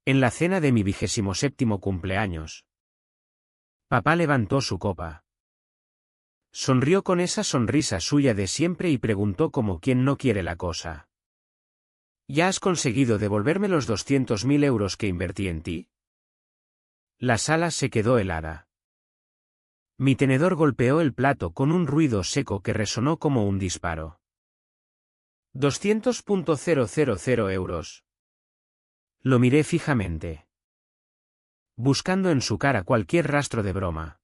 En la cena de mi 27º cumpleaños. Papá levantó su copa. Sonrió con esa sonrisa suya de siempre y preguntó como quien no quiere la cosa. ¿Ya has conseguido devolverme los 200.000 euros que invertí en ti? La sala se quedó helada. Mi tenedor golpeó el plato con un ruido seco que resonó como un disparo. 200.000 euros. Lo miré fijamente, buscando en su cara cualquier rastro de broma.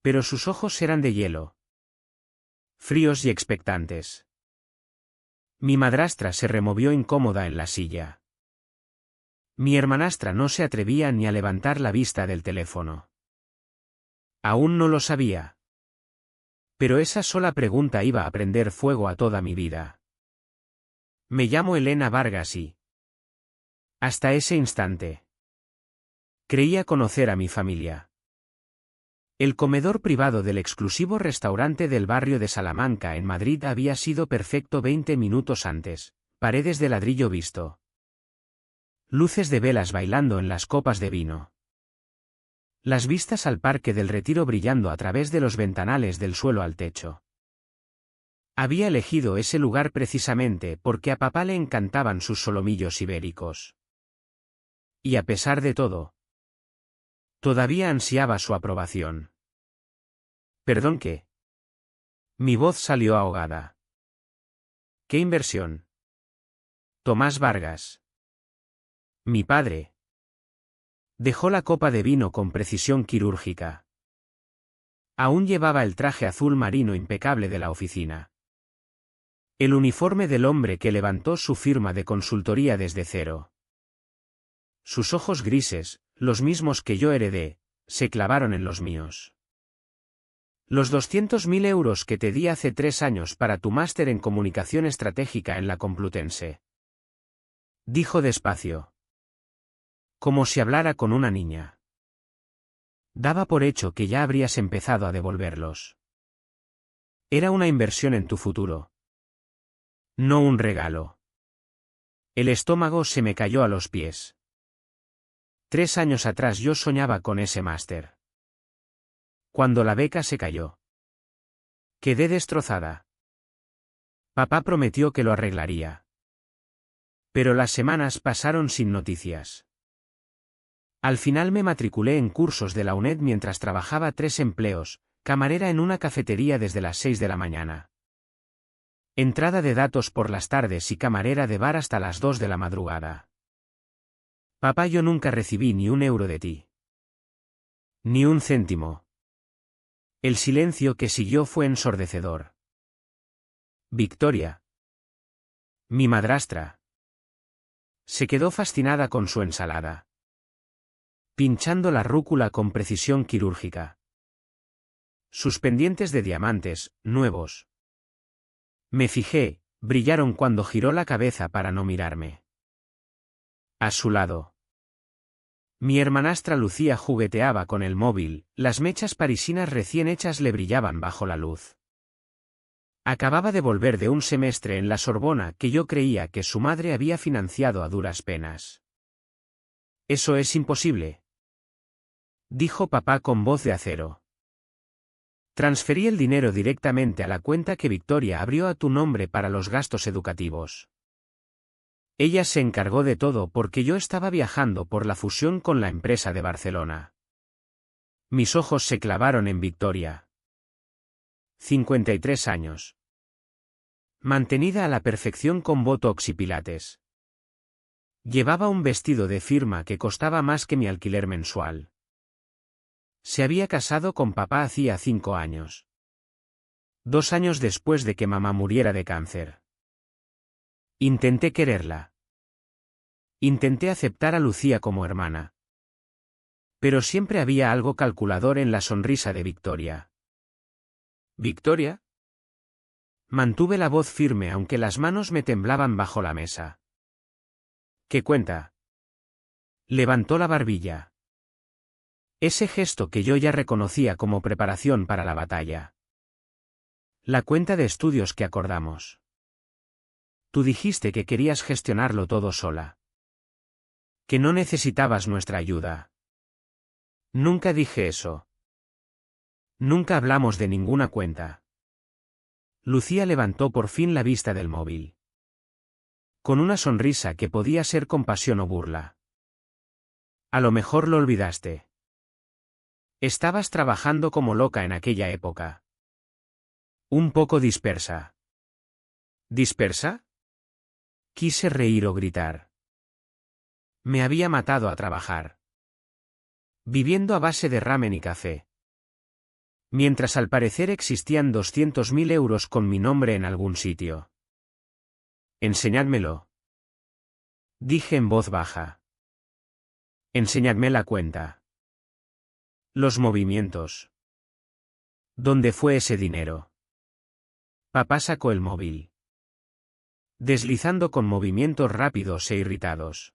Pero sus ojos eran de hielo, fríos y expectantes. Mi madrastra se removió incómoda en la silla. Mi hermanastra no se atrevía ni a levantar la vista del teléfono. Aún no lo sabía. Pero esa sola pregunta iba a prender fuego a toda mi vida. Me llamo Elena Vargas y... Hasta ese instante creía conocer a mi familia. El comedor privado del exclusivo restaurante del barrio de Salamanca en Madrid había sido perfecto 20 minutos antes, paredes de ladrillo visto. Luces de velas bailando en las copas de vino. Las vistas al Parque del Retiro brillando a través de los ventanales del suelo al techo. Había elegido ese lugar precisamente porque a papá le encantaban sus solomillos ibéricos. Y a pesar de todo, todavía ansiaba su aprobación. ¿Perdón qué? Mi voz salió ahogada. ¿Qué inversión? Tomás Vargas. Mi padre. Dejó la copa de vino con precisión quirúrgica. Aún llevaba el traje azul marino impecable de la oficina. El uniforme del hombre que levantó su firma de consultoría desde cero. Sus ojos grises, los mismos que yo heredé, se clavaron en los míos. Los 200.000 euros que te di hace 3 años para tu máster en comunicación estratégica en la Complutense. Dijo despacio. Como si hablara con una niña. Daba por hecho que ya habrías empezado a devolverlos. Era una inversión en tu futuro. No un regalo. El estómago se me cayó a los pies. 3 años atrás yo soñaba con ese máster. Cuando la beca se cayó, quedé destrozada. Papá prometió que lo arreglaría. Pero las semanas pasaron sin noticias. Al final me matriculé en cursos de la UNED mientras trabajaba 3 empleos, camarera en una cafetería desde las 6 de la mañana. Entrada de datos por las tardes y camarera de bar hasta las 2 de la madrugada. Papá, yo nunca recibí ni un euro de ti. Ni un céntimo. El silencio que siguió fue ensordecedor. Victoria. Mi madrastra. Se quedó fascinada con su ensalada. Pinchando la rúcula con precisión quirúrgica. Sus pendientes de diamantes, nuevos. Me fijé, brillaron cuando giró la cabeza para no mirarme. A su lado. Mi hermanastra Lucía jugueteaba con el móvil, las mechas parisinas recién hechas le brillaban bajo la luz. Acababa de volver de un semestre en la Sorbona que yo creía que su madre había financiado a duras penas. Eso es imposible, dijo papá con voz de acero. Transferí el dinero directamente a la cuenta que Victoria abrió a tu nombre para los gastos educativos. Ella se encargó de todo porque yo estaba viajando por la fusión con la empresa de Barcelona. Mis ojos se clavaron en Victoria. 53 años. Mantenida a la perfección con botox y pilates. Llevaba un vestido de firma que costaba más que mi alquiler mensual. Se había casado con papá hacía 5 años. 2 años después de que mamá muriera de cáncer. Intenté quererla. Intenté aceptar a Lucía como hermana. Pero siempre había algo calculador en la sonrisa de Victoria. ¿Victoria? Mantuve la voz firme aunque las manos me temblaban bajo la mesa. ¿Qué cuenta? Levantó la barbilla. Ese gesto que yo ya reconocía como preparación para la batalla. La cuenta de estudios que acordamos. Tú dijiste que querías gestionarlo todo sola. Que no necesitabas nuestra ayuda. Nunca dije eso. Nunca hablamos de ninguna cuenta. Lucía levantó por fin la vista del móvil. Con una sonrisa que podía ser compasión o burla. A lo mejor lo olvidaste. Estabas trabajando como loca en aquella época. Un poco dispersa. ¿Dispersa? Quise reír o gritar. Me había matado a trabajar. Viviendo a base de ramen y café. Mientras al parecer existían 200.000 euros con mi nombre en algún sitio. Enseñádmelo. Dije en voz baja. Enseñadme la cuenta. Los movimientos. ¿Dónde fue ese dinero? Papá sacó el móvil. Deslizando con movimientos rápidos e irritados.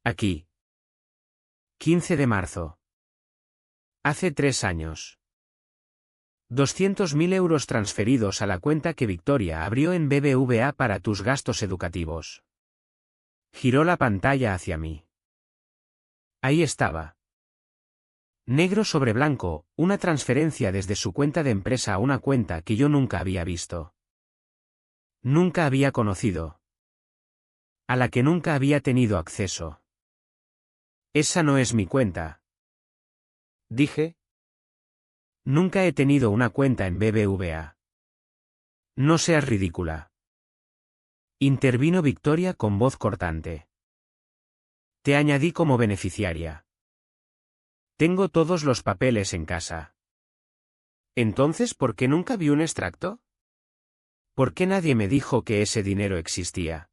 Aquí. 15 de marzo. Hace 3 años. 200.000 euros transferidos a la cuenta que Victoria abrió en BBVA para tus gastos educativos. Giró la pantalla hacia mí. Ahí estaba. Negro sobre blanco, una transferencia desde su cuenta de empresa a una cuenta que yo nunca había visto. Nunca había conocido. A la que nunca había tenido acceso. Esa no es mi cuenta. Dije. Nunca he tenido una cuenta en BBVA. No seas ridícula. Intervino Victoria con voz cortante. Te añadí como beneficiaria. Tengo todos los papeles en casa. Entonces, ¿por qué nunca vi un extracto? ¿Por qué nadie me dijo que ese dinero existía?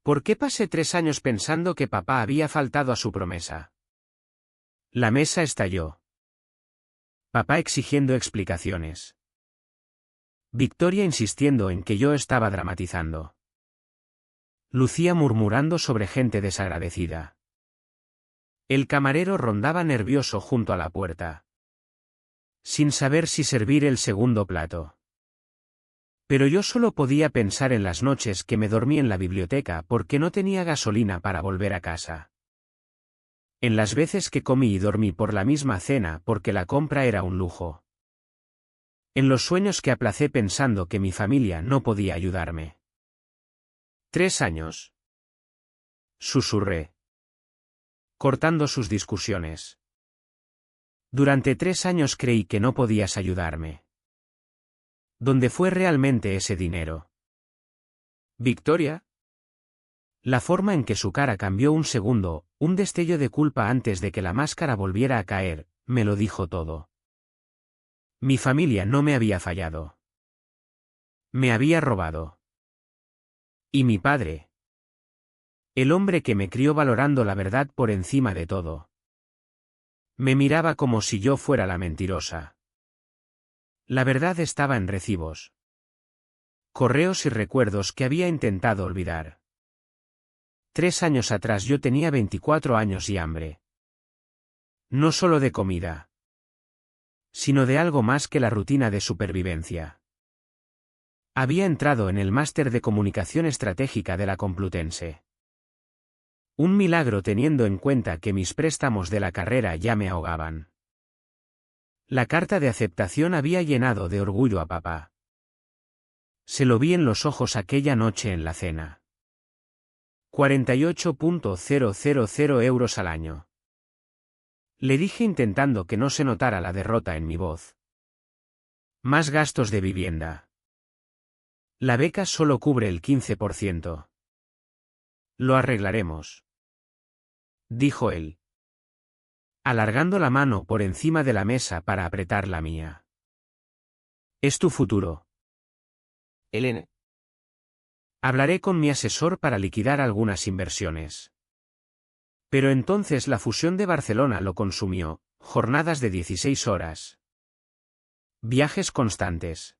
¿Por qué pasé 3 años pensando que papá había faltado a su promesa? La mesa estalló. Papá exigiendo explicaciones. Victoria insistiendo en que yo estaba dramatizando. Lucía murmurando sobre gente desagradecida. El camarero rondaba nervioso junto a la puerta. Sin saber si servir el segundo plato. Pero yo solo podía pensar en las noches que me dormí en la biblioteca porque no tenía gasolina para volver a casa. En las veces que comí y dormí por la misma cena porque la compra era un lujo. En los sueños que aplacé pensando que mi familia no podía ayudarme. 3 años. Susurré. Cortando sus discusiones. Durante 3 años creí que no podías ayudarme. ¿Dónde fue realmente ese dinero? ¿Victoria? La forma en que su cara cambió un segundo, un destello de culpa antes de que la máscara volviera a caer, me lo dijo todo. Mi familia no me había fallado. Me había robado. Y mi padre. El hombre que me crió valorando la verdad por encima de todo. Me miraba como si yo fuera la mentirosa. La verdad estaba en recibos. Correos y recuerdos que había intentado olvidar. 3 años atrás yo tenía 24 años y hambre. No solo de comida. Sino de algo más que la rutina de supervivencia. Había entrado en el máster de comunicación estratégica de la Complutense. Un milagro teniendo en cuenta que mis préstamos de la carrera ya me ahogaban. La carta de aceptación había llenado de orgullo a papá. Se lo vi en los ojos aquella noche en la cena. 48.000 euros al año. Le dije intentando que no se notara la derrota en mi voz. Más gastos de vivienda. La beca solo cubre el 15%. Lo arreglaremos. Dijo él. Alargando la mano por encima de la mesa para apretar la mía. Es tu futuro. Elena. Hablaré con mi asesor para liquidar algunas inversiones. Pero entonces la fusión de Barcelona lo consumió, jornadas de 16 horas. Viajes constantes.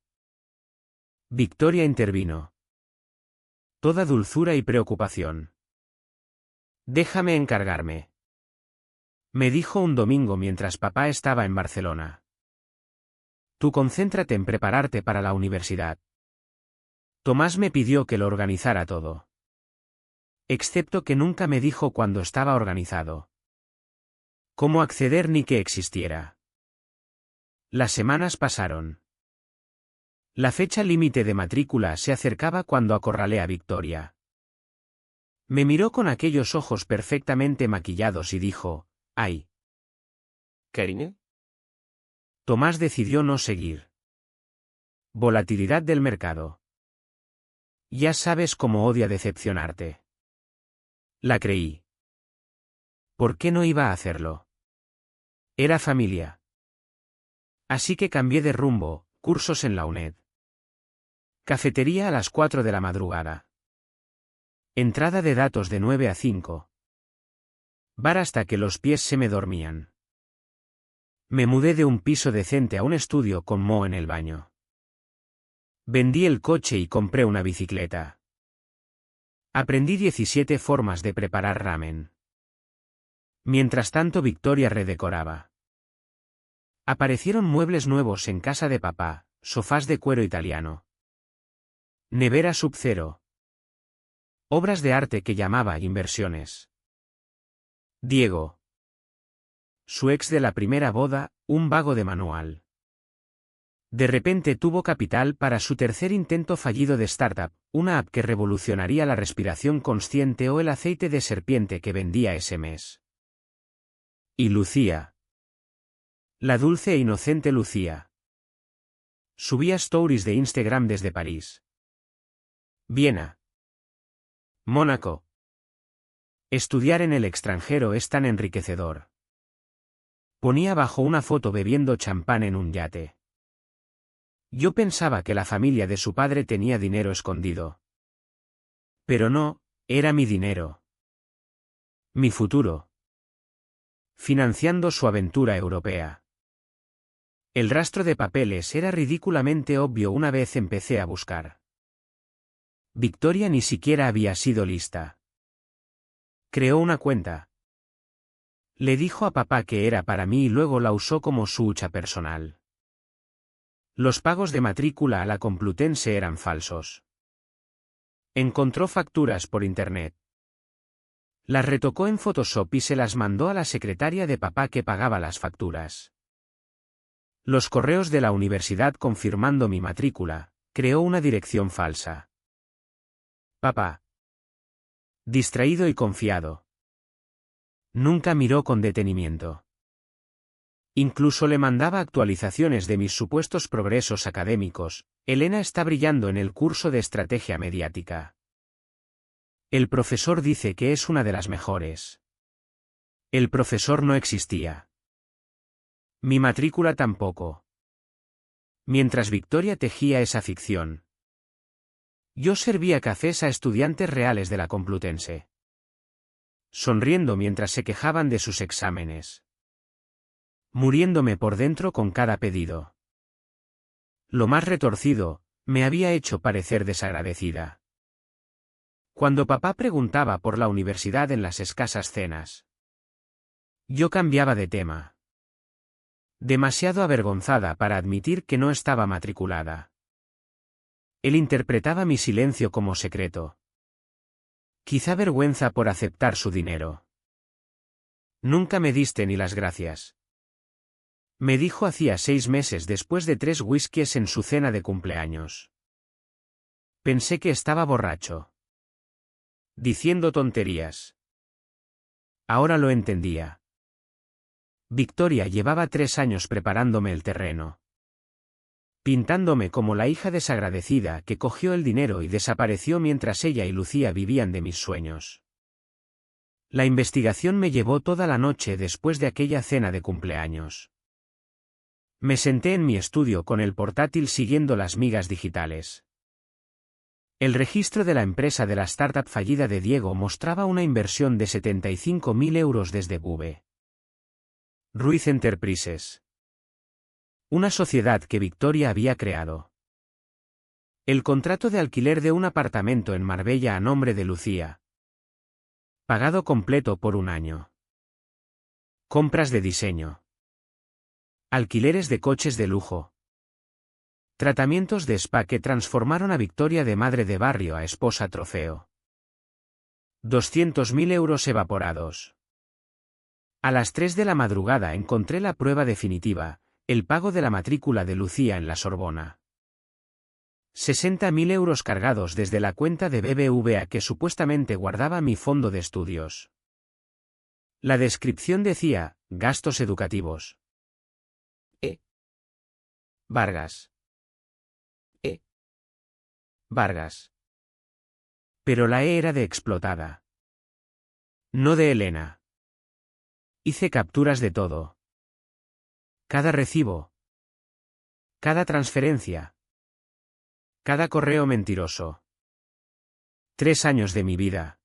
Victoria intervino. Toda dulzura y preocupación. Déjame encargarme. Me dijo un domingo mientras papá estaba en Barcelona. Tú concéntrate en prepararte para la universidad. Tomás me pidió que lo organizara todo. Excepto que nunca me dijo cuándo estaba organizado. Cómo acceder ni que existiera. Las semanas pasaron. La fecha límite de matrícula se acercaba cuando acorralé a Victoria. Me miró con aquellos ojos perfectamente maquillados y dijo, «Ay». Karine, Tomás decidió no seguir. Volatilidad del mercado. Ya sabes cómo odia decepcionarte. La creí. ¿Por qué no iba a hacerlo? Era familia. Así que cambié de rumbo, cursos en la UNED. Cafetería a las 4 de la madrugada. Entrada de datos de 9 a 5. Bar hasta que los pies se me dormían. Me mudé de un piso decente a un estudio con moho en el baño. Vendí el coche y compré una bicicleta. Aprendí 17 formas de preparar ramen. Mientras tanto Victoria redecoraba. Aparecieron muebles nuevos en casa de papá, sofás de cuero italiano. Nevera Sub-Zero. Obras de arte que llamaba inversiones. Diego. Su ex de la primera boda, un vago de manual. De repente tuvo capital para su tercer intento fallido de startup, una app que revolucionaría la respiración consciente o el aceite de serpiente que vendía ese mes. Y Lucía. La dulce e inocente Lucía. Subía stories de Instagram desde París. Viena. Mónaco. Estudiar en el extranjero es tan enriquecedor. Ponía bajo una foto bebiendo champán en un yate. Yo pensaba que la familia de su padre tenía dinero escondido. Pero no, era mi dinero. Mi futuro. Financiando su aventura europea. El rastro de papeles era ridículamente obvio una vez empecé a buscar. Victoria ni siquiera había sido lista. Creó una cuenta. Le dijo a papá que era para mí y luego la usó como su hucha personal. Los pagos de matrícula a la Complutense eran falsos. Encontró facturas por internet. Las retocó en Photoshop y se las mandó a la secretaria de papá que pagaba las facturas. Los correos de la universidad confirmando mi matrícula, creó una dirección falsa. Papá. Distraído y confiado. Nunca miró con detenimiento. Incluso le mandaba actualizaciones de mis supuestos progresos académicos. Elena está brillando en el curso de estrategia mediática. El profesor dice que es una de las mejores. El profesor no existía. Mi matrícula tampoco. Mientras Victoria tejía esa ficción, yo servía cafés a estudiantes reales de la Complutense. Sonriendo mientras se quejaban de sus exámenes. Muriéndome por dentro con cada pedido. Lo más retorcido, me había hecho parecer desagradecida. Cuando papá preguntaba por la universidad en las escasas cenas, yo cambiaba de tema. Demasiado avergonzada para admitir que no estaba matriculada. Él interpretaba mi silencio como secreto. Quizá vergüenza por aceptar su dinero. Nunca me diste ni las gracias. Me dijo hacía 6 meses después de 3 whiskies en su cena de cumpleaños. Pensé que estaba borracho. Diciendo tonterías. Ahora lo entendía. Victoria llevaba 3 años preparándome el terreno. Pintándome como la hija desagradecida que cogió el dinero y desapareció mientras ella y Lucía vivían de mis sueños. La investigación me llevó toda la noche después de aquella cena de cumpleaños. Me senté en mi estudio con el portátil siguiendo las migas digitales. El registro de la empresa de la startup fallida de Diego mostraba una inversión de 75.000 euros desde BV. Ruiz Enterprises. Una sociedad que Victoria había creado. El contrato de alquiler de un apartamento en Marbella a nombre de Lucía. Pagado completo por 1 año. Compras de diseño. Alquileres de coches de lujo. Tratamientos de spa que transformaron a Victoria de madre de barrio a esposa trofeo. 200.000 euros evaporados. A las 3 de la madrugada encontré la prueba definitiva, el pago de la matrícula de Lucía en la Sorbona. 60.000 euros cargados desde la cuenta de BBVA que supuestamente guardaba mi fondo de estudios. La descripción decía, gastos educativos. Vargas. Vargas. Pero la E era de explotada. No de Elena. Hice capturas de todo. Cada recibo. Cada transferencia. Cada correo mentiroso. 3 años de mi vida.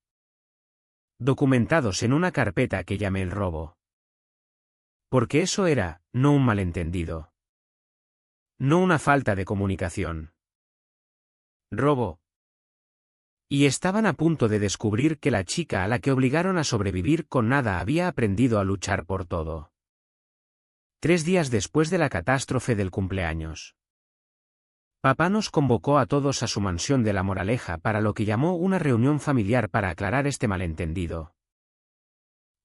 Documentados en una carpeta que llamé el robo. Porque eso era, no un malentendido. No una falta de comunicación. Robo. Y estaban a punto de descubrir que la chica a la que obligaron a sobrevivir con nada había aprendido a luchar por todo. 3 días después de la catástrofe del cumpleaños. Papá nos convocó a todos a su mansión de La Moraleja para lo que llamó una reunión familiar para aclarar este malentendido.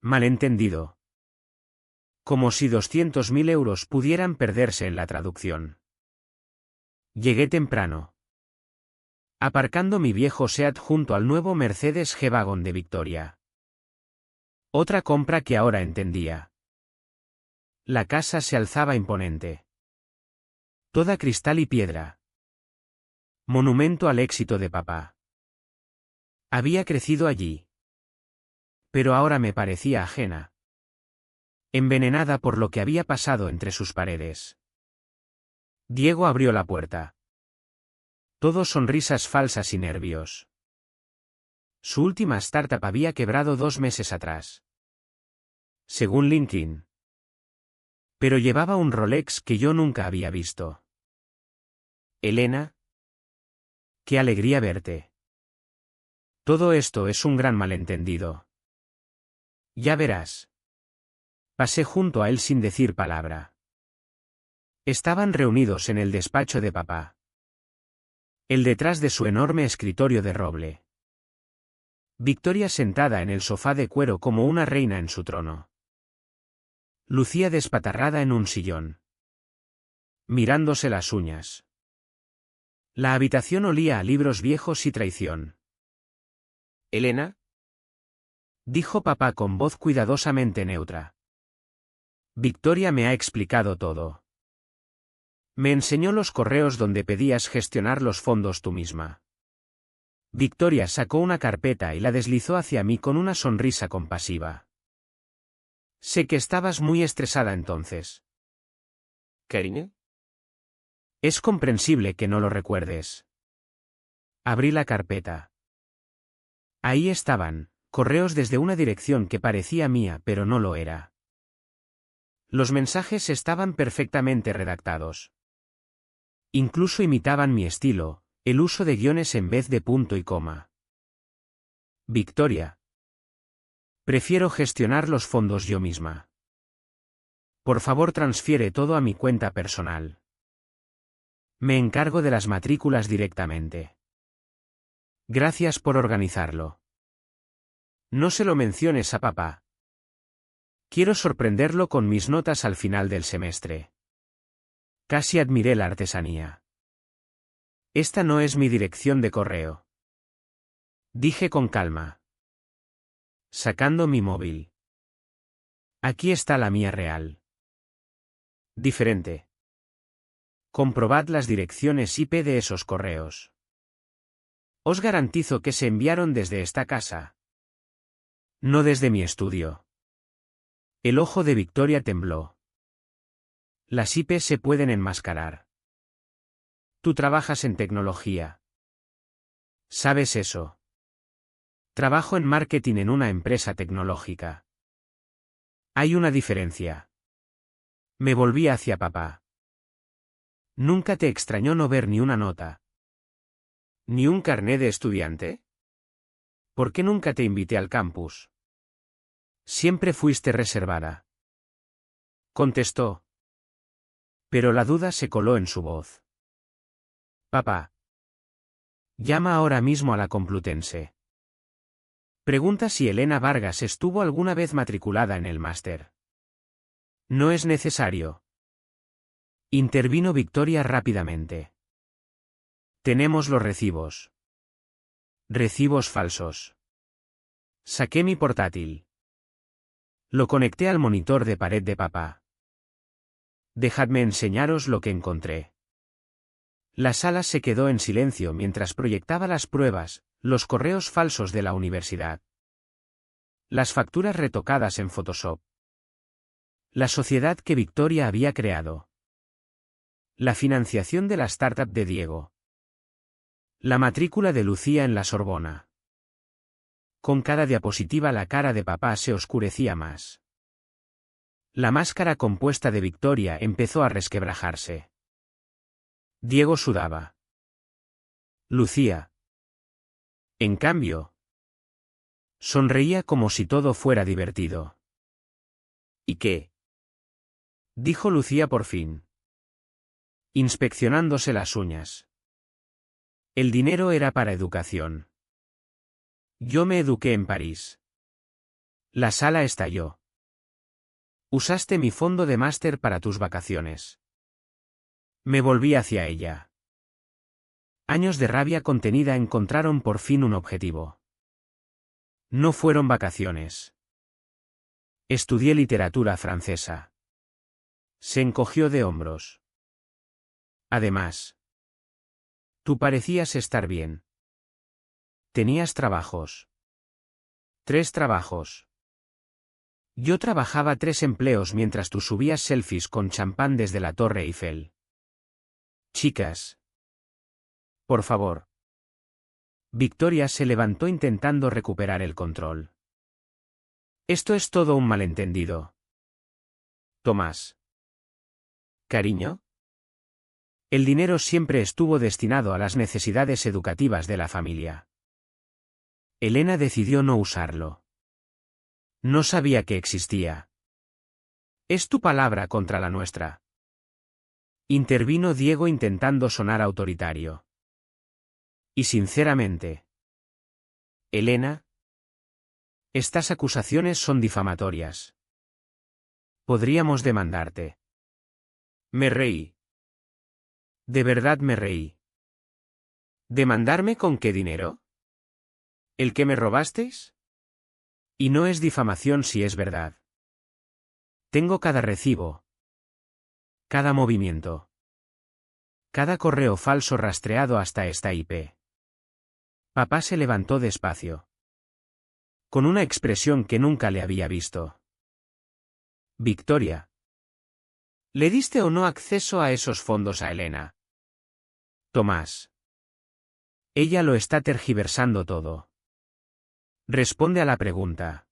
Malentendido. Como si 200.000 euros pudieran perderse en la traducción. Llegué temprano. Aparcando mi viejo Seat junto al nuevo Mercedes G-Wagon de Victoria. Otra compra que ahora entendía. La casa se alzaba imponente. Toda cristal y piedra. Monumento al éxito de papá. Había crecido allí. Pero ahora me parecía ajena. Envenenada por lo que había pasado entre sus paredes. Diego abrió la puerta. Todo sonrisas falsas y nervios. Su última startup había quebrado 2 meses atrás. Según LinkedIn. Pero llevaba un Rolex que yo nunca había visto. Elena. Qué alegría verte. Todo esto es un gran malentendido. Ya verás. Pasé junto a él sin decir palabra. Estaban reunidos en el despacho de papá. El detrás de su enorme escritorio de roble. Victoria sentada en el sofá de cuero como una reina en su trono. Lucía despatarrada en un sillón. Mirándose las uñas. La habitación olía a libros viejos y traición. ¿Elena? Dijo papá con voz cuidadosamente neutra. Victoria me ha explicado todo. Me enseñó los correos donde pedías gestionar los fondos tú misma. Victoria sacó una carpeta y la deslizó hacia mí con una sonrisa compasiva. Sé que estabas muy estresada entonces. ¿Karine? Es comprensible que no lo recuerdes. Abrí la carpeta. Ahí estaban, correos desde una dirección que parecía mía pero no lo era. Los mensajes estaban perfectamente redactados. Incluso imitaban mi estilo, el uso de guiones en vez de punto y coma. Victoria. Prefiero gestionar los fondos yo misma. Por favor, transfiere todo a mi cuenta personal. Me encargo de las matrículas directamente. Gracias por organizarlo. No se lo menciones a papá. Quiero sorprenderlo con mis notas al final del semestre. Casi admiré la artesanía. Esta no es mi dirección de correo. Dije con calma. Sacando mi móvil. Aquí está la mía real. Diferente. Comprobad las direcciones IP de esos correos. Os garantizo que se enviaron desde esta casa. No desde mi estudio. El ojo de Victoria tembló. Las IP se pueden enmascarar. Tú trabajas en tecnología. ¿Sabes eso? Trabajo en marketing en una empresa tecnológica. Hay una diferencia. Me volví hacia papá. ¿Nunca te extrañó no ver ni una nota? ¿Ni un carné de estudiante? ¿Por qué nunca te invité al campus? Siempre fuiste reservada. Contestó. Pero la duda se coló en su voz. Papá. Llama ahora mismo a la Complutense. Pregunta si Elena Vargas estuvo alguna vez matriculada en el máster. No es necesario. Intervino Victoria rápidamente. Tenemos los recibos. Recibos falsos. Saqué mi portátil. Lo conecté al monitor de pared de papá. Dejadme enseñaros lo que encontré. La sala se quedó en silencio mientras proyectaba las pruebas, los correos falsos de la universidad. Las facturas retocadas en Photoshop. La sociedad que Victoria había creado. La financiación de la startup de Diego. La matrícula de Lucía en la Sorbona. Con cada diapositiva la cara de papá se oscurecía más. La máscara compuesta de Victoria empezó a resquebrajarse. Diego sudaba. Lucía. En cambio, sonreía como si todo fuera divertido. ¿Y qué? Dijo Lucía por fin, inspeccionándose las uñas. El dinero era para educación. Yo me eduqué en París. La sala estalló. Usaste mi fondo de máster para tus vacaciones. Me volví hacia ella. Años de rabia contenida encontraron por fin un objetivo. No fueron vacaciones. Estudié literatura francesa. Se encogió de hombros. Además, tú parecías estar bien. Tenías trabajos. 3 trabajos. Yo trabajaba 3 empleos mientras tú subías selfies con champán desde la Torre Eiffel. Chicas. Por favor. Victoria se levantó intentando recuperar el control. Esto es todo un malentendido. Tomás. Cariño. El dinero siempre estuvo destinado a las necesidades educativas de la familia. Elena decidió no usarlo. No sabía que existía. Es tu palabra contra la nuestra. Intervino Diego intentando sonar autoritario. Y sinceramente. Elena. Estas acusaciones son difamatorias. Podríamos demandarte. Me reí. De verdad me reí. ¿Demandarme con qué dinero? ¿El que me robasteis? Y no es difamación si es verdad. Tengo cada recibo. Cada movimiento. Cada correo falso rastreado hasta esta IP. Papá se levantó despacio. Con una expresión que nunca le había visto. Victoria. ¿Le diste o no acceso a esos fondos a Elena? Tomás. Ella lo está tergiversando todo. Responde a la pregunta.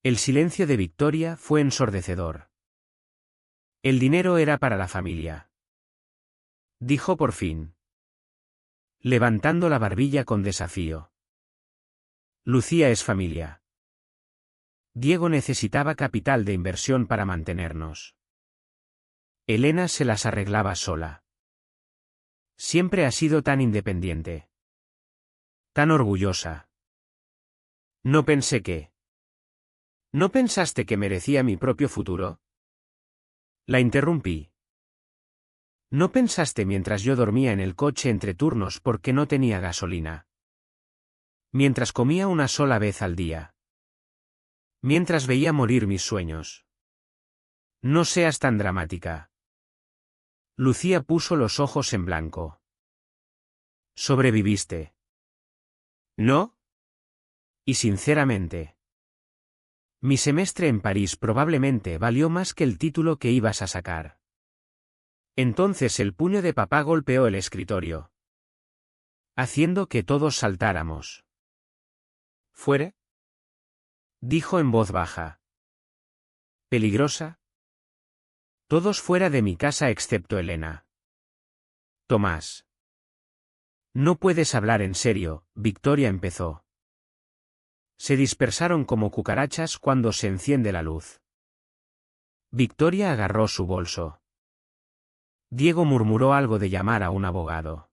El silencio de Victoria fue ensordecedor. El dinero era para la familia. Dijo por fin. Levantando la barbilla con desafío. Lucía es familia. Diego necesitaba capital de inversión para mantenernos. Elena se las arreglaba sola. Siempre ha sido tan independiente. Tan orgullosa. No pensé que. ¿No pensaste que merecía mi propio futuro? La interrumpí. ¿No pensaste mientras yo dormía en el coche entre turnos porque no tenía gasolina? Mientras comía una sola vez al día. Mientras veía morir mis sueños. No seas tan dramática. Lucía puso los ojos en blanco. ¿Sobreviviste? ¿No? Y sinceramente. Mi semestre en París probablemente valió más que el título que ibas a sacar. Entonces el puño de papá golpeó el escritorio. Haciendo que todos saltáramos. ¿Fuera? Dijo en voz baja. ¿Peligrosa? Todos fuera de mi casa excepto Elena. Tomás. No puedes hablar en serio, Victoria empezó. Se dispersaron como cucarachas cuando se enciende la luz. Victoria agarró su bolso. Diego murmuró algo de llamar a un abogado.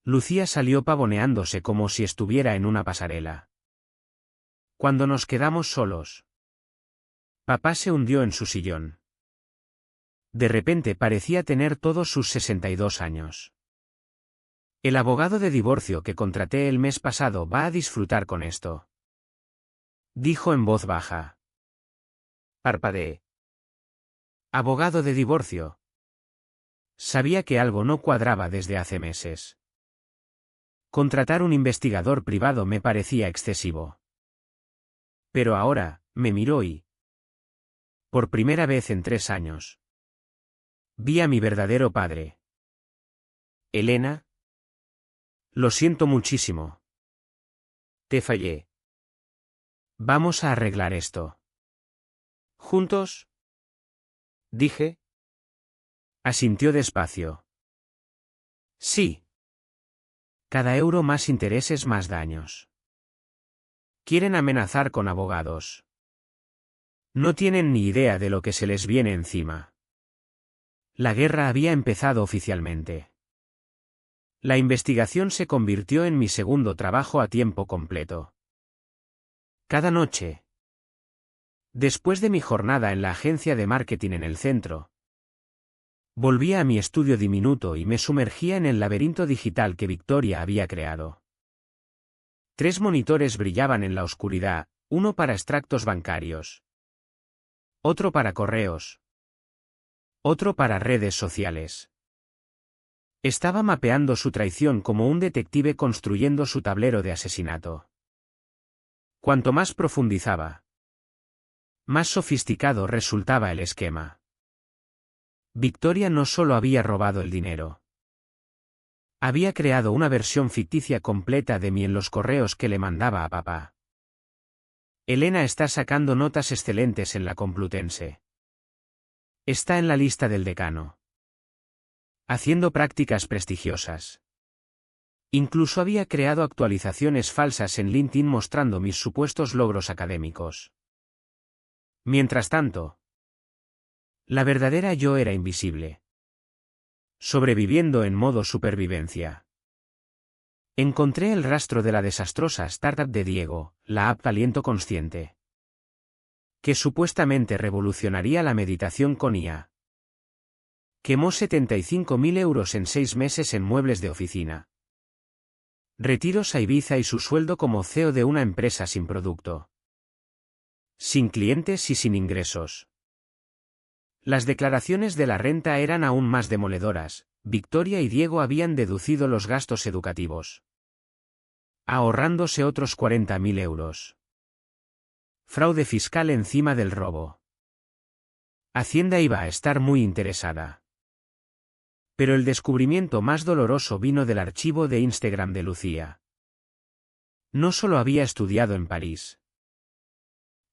Lucía salió pavoneándose como si estuviera en una pasarela. Cuando nos quedamos solos. Papá se hundió en su sillón. De repente parecía tener todos sus 62 años. El abogado de divorcio que contraté el mes pasado va a disfrutar con esto. Dijo en voz baja. Parpadeé. Abogado de divorcio. Sabía que algo no cuadraba desde hace meses. Contratar un investigador privado me parecía excesivo. Pero ahora, me miró y... Por primera vez en 3 años. Vi a mi verdadero padre. Elena, Lo siento muchísimo. te fallé. Vamos a arreglar esto. ¿Juntos? Dije. Asintió despacio. Sí. Cada euro más intereses más daños. Quieren amenazar con abogados. No tienen ni idea de lo que se les viene encima. La guerra había empezado oficialmente. La investigación se convirtió en mi segundo trabajo a tiempo completo. Cada noche. Después de mi jornada en la agencia de marketing en el centro, volvía a mi estudio diminuto y me sumergía en el laberinto digital que Victoria había creado. 3 monitores brillaban en la oscuridad, uno para extractos bancarios, otro para correos, otro para redes sociales. Estaba mapeando su traición como un detective construyendo su tablero de asesinato. Cuanto más profundizaba, más sofisticado resultaba el esquema. Victoria no solo había robado el dinero. Había creado una versión ficticia completa de mí en los correos que le mandaba a papá. Elena está sacando notas excelentes en la Complutense. Está en la lista del decano. Haciendo prácticas prestigiosas. Incluso había creado actualizaciones falsas en LinkedIn mostrando mis supuestos logros académicos. Mientras tanto, la verdadera yo era invisible. Sobreviviendo en modo supervivencia. Encontré el rastro de la desastrosa startup de Diego, la app Aliento Consciente, que supuestamente revolucionaría la meditación con IA. Quemó 75.000 euros en 6 meses en muebles de oficina. Retiros a Ibiza y su sueldo como CEO de una empresa sin producto. Sin clientes y sin ingresos. Las declaraciones de la renta eran aún más demoledoras. Victoria y Diego habían deducido los gastos educativos, ahorrándose otros 40.000 euros. Fraude fiscal encima del robo. Hacienda iba a estar muy interesada. Pero el descubrimiento más doloroso vino del archivo de Instagram de Lucía. No solo había estudiado en París.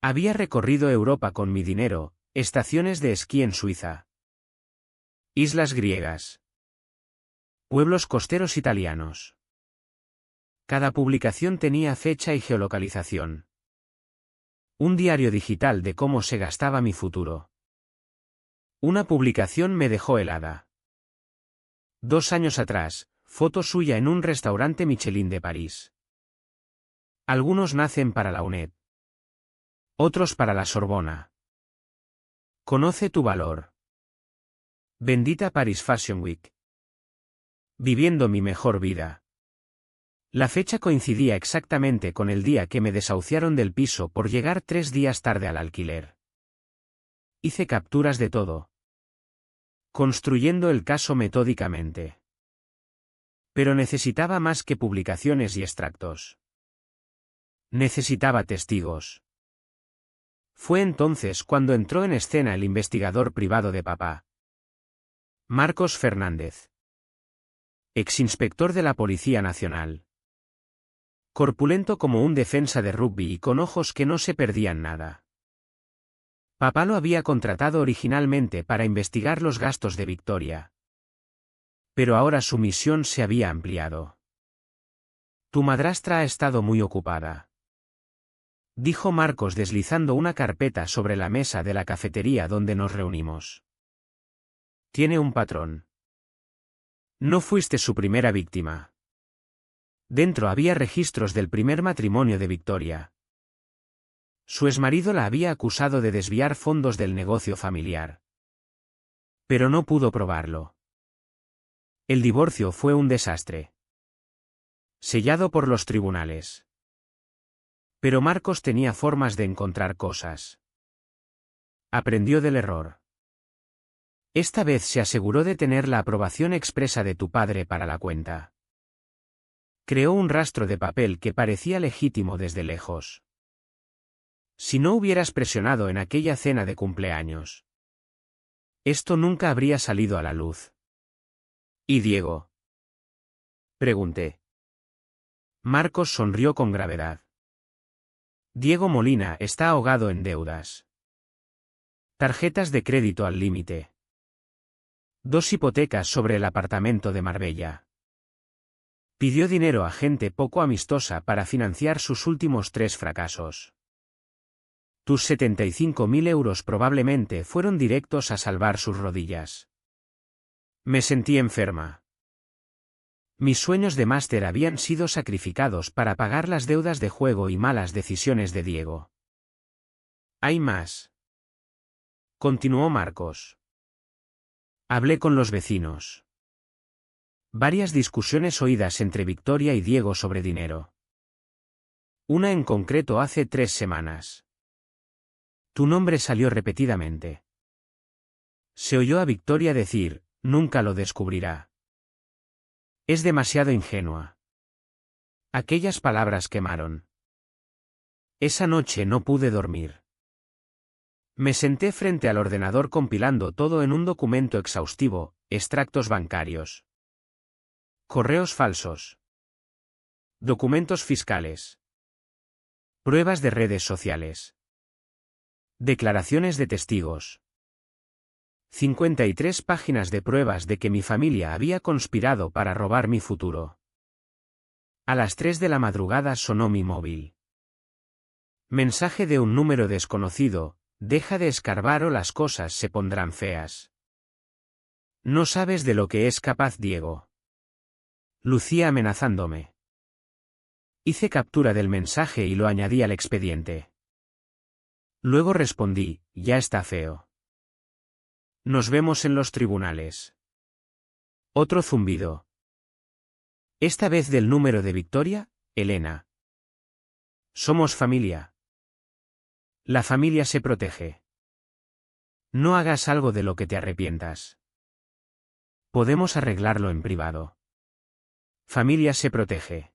Había recorrido Europa con mi dinero, estaciones de esquí en Suiza, islas griegas, pueblos costeros italianos. Cada publicación tenía fecha y geolocalización. Un diario digital de cómo se gastaba mi futuro. Una publicación me dejó helada. 2 años atrás, foto suya en un restaurante Michelin de París. Algunos nacen para la UNED. Otros para la Sorbona. Conoce tu valor. Bendita Paris Fashion Week. Viviendo mi mejor vida. La fecha coincidía exactamente con el día que me desahuciaron del piso por llegar 3 días tarde al alquiler. Hice capturas de todo. Construyendo el caso metódicamente. Pero necesitaba más que publicaciones y extractos. Necesitaba testigos. Fue entonces cuando entró en escena el investigador privado de papá. Marcos Fernández. Exinspector de la Policía Nacional. Corpulento como un defensa de rugby y con ojos que no se perdían nada. Papá lo había contratado originalmente para investigar los gastos de Victoria. Pero ahora su misión se había ampliado. Tu madrastra ha estado muy ocupada, dijo Marcos deslizando una carpeta sobre la mesa de la cafetería donde nos reunimos. Tiene un patrón. No fuiste su primera víctima. Dentro había registros del primer matrimonio de Victoria. Su exmarido la había acusado de desviar fondos del negocio familiar. Pero no pudo probarlo. El divorcio fue un desastre. Sellado por los tribunales. Pero Marcos tenía formas de encontrar cosas. Aprendió del error. Esta vez se aseguró de tener la aprobación expresa de tu padre para la cuenta. Creó un rastro de papel que parecía legítimo desde lejos. Si no hubieras presionado en aquella cena de cumpleaños, esto nunca habría salido a la luz. ¿Y Diego? Pregunté. Marcos sonrió con gravedad. Diego Molina está ahogado en deudas. Tarjetas de crédito al límite. 2 hipotecas sobre el apartamento de Marbella. Pidió dinero a gente poco amistosa para financiar sus últimos 3 fracasos. Tus 75.000 euros probablemente fueron directos a salvar sus rodillas. Me sentí enferma. Mis sueños de máster habían sido sacrificados para pagar las deudas de juego y malas decisiones de Diego. Hay más. Continuó Marcos. Hablé con los vecinos. Varias discusiones oídas entre Victoria y Diego sobre dinero. Una en concreto hace 3 semanas. Tu nombre salió repetidamente. Se oyó a Victoria decir, nunca lo descubrirá. Es demasiado ingenua. Aquellas palabras quemaron. Esa noche no pude dormir. Me senté frente al ordenador compilando todo en un documento exhaustivo, extractos bancarios. Correos falsos. Documentos fiscales. Pruebas de redes sociales. Declaraciones de testigos. 53 páginas de pruebas de que mi familia había conspirado para robar mi futuro. A las 3 de la madrugada sonó mi móvil. Mensaje de un número desconocido, deja de escarbar o las cosas se pondrán feas. No sabes de lo que es capaz Diego. Lucía amenazándome. Hice captura del mensaje y lo añadí al expediente. Luego respondí, ya está feo. Nos vemos en los tribunales. Otro zumbido. Esta vez del número de Victoria, Elena. Somos familia. La familia se protege. No hagas algo de lo que te arrepientas. Podemos arreglarlo en privado. Familia se protege.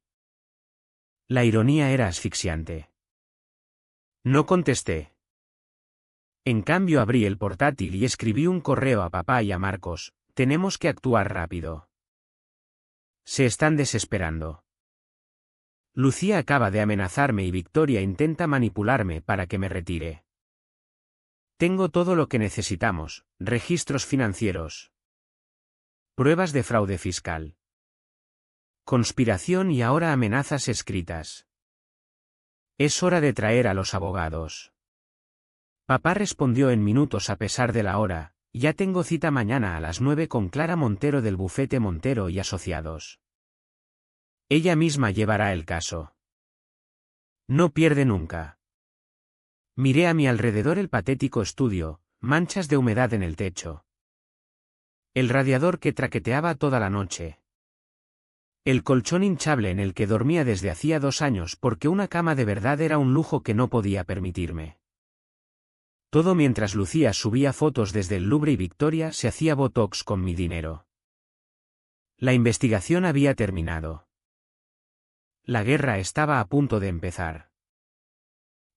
La ironía era asfixiante. No contesté. En cambio abrí el portátil y escribí un correo a papá y a Marcos, tenemos que actuar rápido. Se están desesperando. Lucía acaba de amenazarme y Victoria intenta manipularme para que me retire. Tengo todo lo que necesitamos, registros financieros. Pruebas de fraude fiscal. Conspiración y ahora amenazas escritas. Es hora de traer a los abogados. Papá respondió en minutos a pesar de la hora, ya tengo cita mañana a las 9 con Clara Montero del bufete Montero y Asociados. Ella misma llevará el caso. No pierde nunca. Miré a mi alrededor el patético estudio, manchas de humedad en el techo. El radiador que traqueteaba toda la noche. El colchón hinchable en el que dormía desde hacía 2 años porque una cama de verdad era un lujo que no podía permitirme. Todo mientras Lucía subía fotos desde el Louvre y Victoria se hacía botox con mi dinero. La investigación había terminado. La guerra estaba a punto de empezar.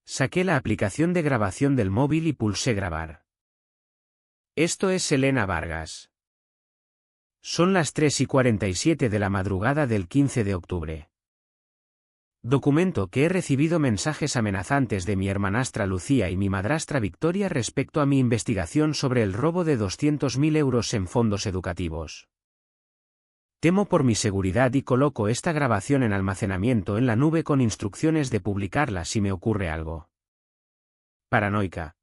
Saqué la aplicación de grabación del móvil y pulsé grabar. Esto es Elena Vargas. Son las 3:47 de la madrugada del 15 de octubre. Documento que he recibido mensajes amenazantes de mi hermanastra Lucía y mi madrastra Victoria respecto a mi investigación sobre el robo de 200.000 euros en fondos educativos. Temo por mi seguridad y coloco esta grabación en almacenamiento en la nube con instrucciones de publicarla si me ocurre algo. Paranoica.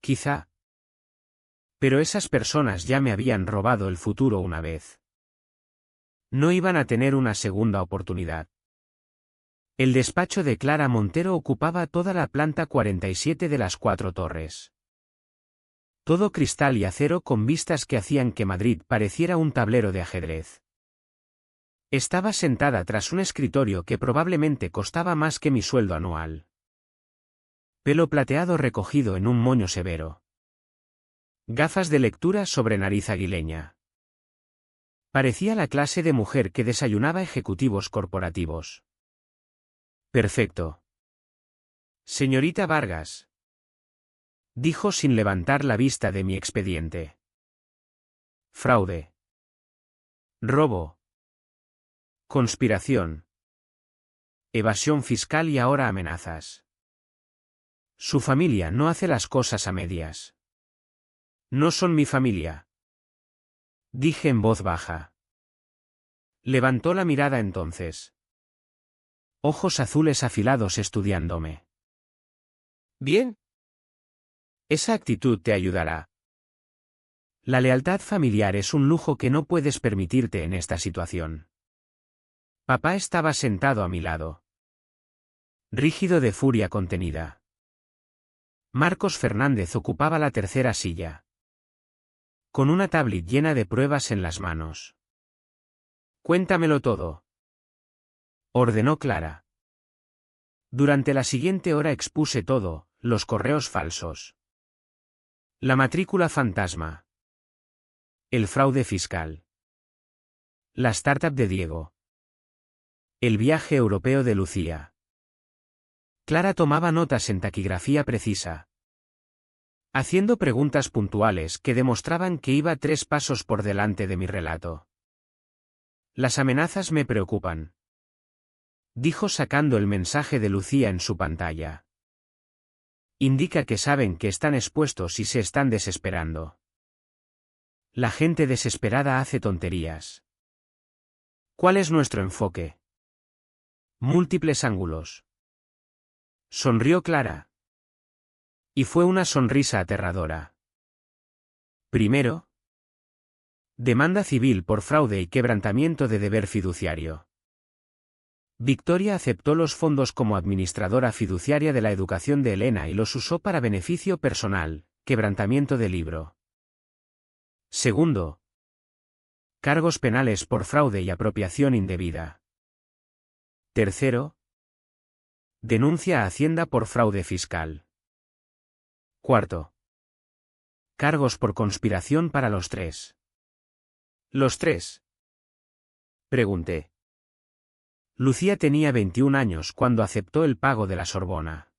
Quizá. Pero esas personas ya me habían robado el futuro una vez. No iban a tener una segunda oportunidad. El despacho de Clara Montero ocupaba toda la planta 47 de las 4 torres. Todo cristal y acero con vistas que hacían que Madrid pareciera un tablero de ajedrez. Estaba sentada tras un escritorio que probablemente costaba más que mi sueldo anual. Pelo plateado recogido en un moño severo. Gafas de lectura sobre nariz aguileña. Parecía la clase de mujer que desayunaba ejecutivos corporativos. Perfecto. Señorita Vargas, dijo sin levantar la vista de mi expediente. Fraude. Robo. Conspiración. Evasión fiscal y ahora amenazas. Su familia no hace las cosas a medias. No son mi familia. Dije en voz baja. Levantó la mirada entonces. Ojos azules afilados estudiándome. Bien. Esa actitud te ayudará. La lealtad familiar es un lujo que no puedes permitirte en esta situación. Papá estaba sentado a mi lado. Rígido de furia contenida. Marcos Fernández ocupaba la tercera silla. Con una tablet llena de pruebas en las manos. Cuéntamelo todo. Ordenó Clara. Durante la siguiente hora expuse todo, los correos falsos. La matrícula fantasma. El fraude fiscal. La startup de Diego. El viaje europeo de Lucía. Clara tomaba notas en taquigrafía precisa, haciendo preguntas puntuales que demostraban que iba 3 pasos por delante de mi relato. Las amenazas me preocupan, dijo sacando el mensaje de Lucía en su pantalla. Indica que saben que están expuestos y se están desesperando. La gente desesperada hace tonterías. ¿Cuál es nuestro enfoque? Múltiples ángulos. Sonrió Clara. Y fue una sonrisa aterradora. Primero, demanda civil por fraude y quebrantamiento de deber fiduciario. Victoria aceptó los fondos como administradora fiduciaria de la educación de Elena y los usó para beneficio personal, quebrantamiento de libro. Segundo, cargos penales por fraude y apropiación indebida. Tercero, denuncia a Hacienda por fraude fiscal. Cuarto, cargos por conspiración para los 3. ¿Los 3? Pregunté. Lucía tenía 21 años cuando aceptó el pago de la Sorbona.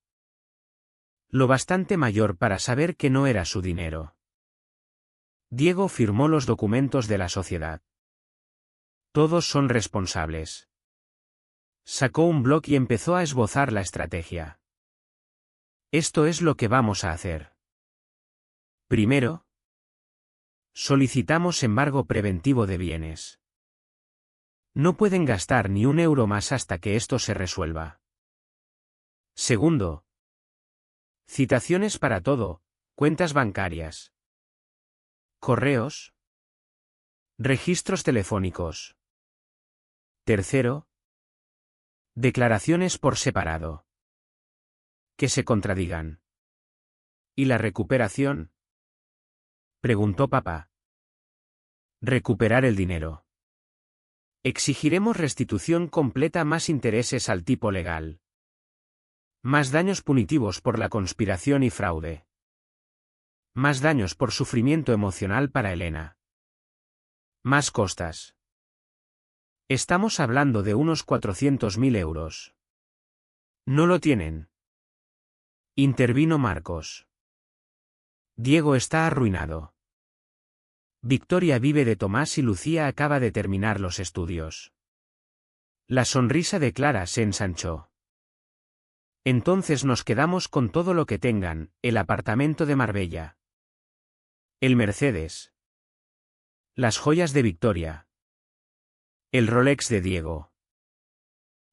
Lo bastante mayor para saber que no era su dinero. Diego firmó los documentos de la sociedad. Todos son responsables. Sacó un bloc y empezó a esbozar la estrategia. Esto es lo que vamos a hacer. Primero, solicitamos embargo preventivo de bienes. No pueden gastar ni un euro más hasta que esto se resuelva. Segundo, citaciones para todo, cuentas bancarias, correos, registros telefónicos. Tercero, declaraciones por separado. Que se contradigan. ¿Y la recuperación? Preguntó papá. Recuperar el dinero. Exigiremos restitución completa más intereses al tipo legal. Más daños punitivos por la conspiración y fraude. Más daños por sufrimiento emocional para Elena. Más costas. Estamos hablando de unos 400.000 euros. No lo tienen. Intervino Marcos. Diego está arruinado. Victoria vive de Tomás y Lucía acaba de terminar los estudios. La sonrisa de Clara se ensanchó. Entonces nos quedamos con todo lo que tengan, el apartamento de Marbella, el Mercedes, las joyas de Victoria, el Rolex de Diego.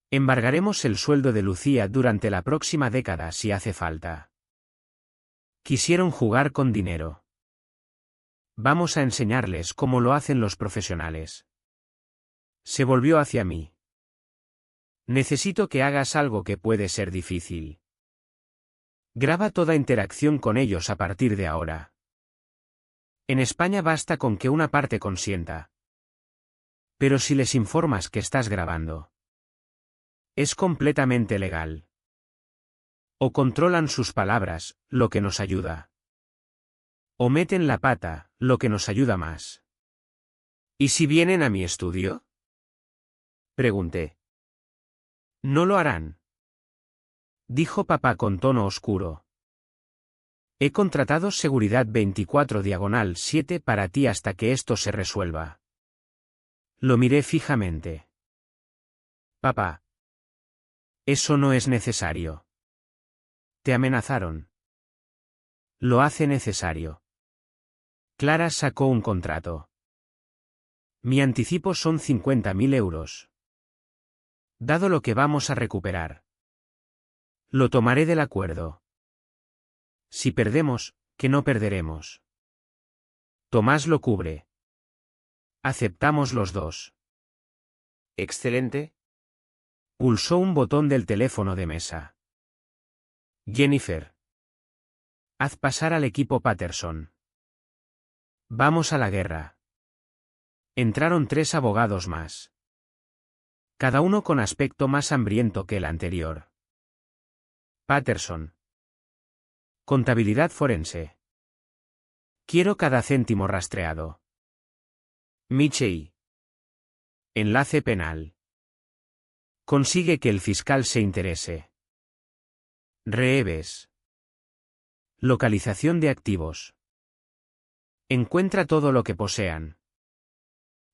Embargaremos el sueldo de Lucía durante la próxima década si hace falta. Quisieron jugar con dinero. Vamos a enseñarles cómo lo hacen los profesionales. Se volvió hacia mí. Necesito que hagas algo que puede ser difícil. Graba toda interacción con ellos a partir de ahora. En España basta con que una parte consienta. Pero si les informas que estás grabando, es completamente legal. O controlan sus palabras, lo que nos ayuda. O meten la pata, lo que nos ayuda más. ¿Y si vienen a mi estudio? Pregunté. No lo harán, dijo papá con tono oscuro. He contratado seguridad 24/7 para ti hasta que esto se resuelva. Lo miré fijamente. Papá. Eso no es necesario. Te amenazaron. Lo hace necesario. Clara sacó un contrato. Mi anticipo son 50.000 euros. Dado lo que vamos a recuperar. Lo tomaré del acuerdo. Si perdemos, que no perderemos. Tomás lo cubre. Aceptamos los dos. Excelente. Pulsó un botón del teléfono de mesa. Jennifer. Haz pasar al equipo Patterson. Vamos a la guerra. Entraron 3 abogados más. Cada uno con aspecto más hambriento que el anterior. Patterson. Contabilidad forense. Quiero cada céntimo rastreado. Michei. Enlace penal. Consigue que el fiscal se interese. Reeves. Localización de activos. Encuentra todo lo que posean.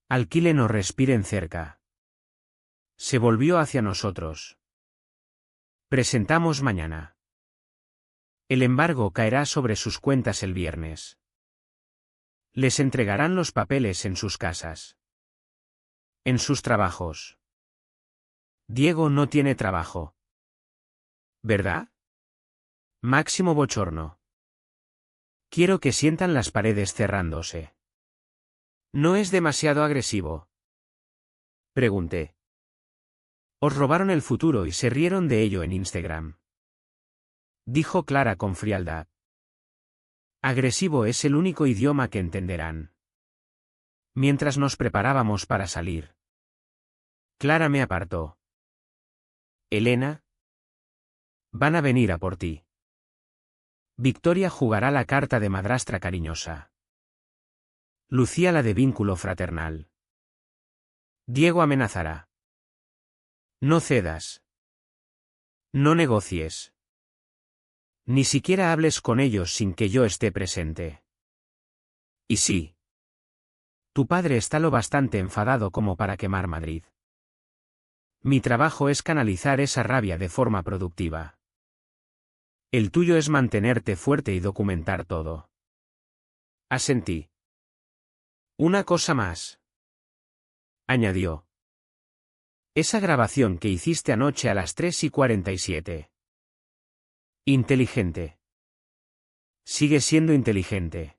Alquilen o respiren cerca. Se volvió hacia nosotros. Presentamos mañana. El embargo caerá sobre sus cuentas el viernes. Les entregarán los papeles en sus casas. En sus trabajos. Diego no tiene trabajo. ¿Verdad? Máximo bochorno. Quiero que sientan las paredes cerrándose. ¿No es demasiado agresivo? Pregunté. Os robaron el futuro y se rieron de ello en Instagram. Dijo Clara con frialdad. Agresivo es el único idioma que entenderán. Mientras nos preparábamos para salir. Clara me apartó. Elena. Van a venir a por ti. Victoria jugará la carta de madrastra cariñosa. Lucía la de vínculo fraternal. Diego amenazará. No cedas. No negocies. Ni siquiera hables con ellos sin que yo esté presente. Y sí. Tu padre está lo bastante enfadado como para quemar Madrid. Mi trabajo es canalizar esa rabia de forma productiva. El tuyo es mantenerte fuerte y documentar todo. Asentí. Una cosa más. Añadió. Esa grabación que hiciste anoche a las 3:47. Inteligente. Sigue siendo inteligente.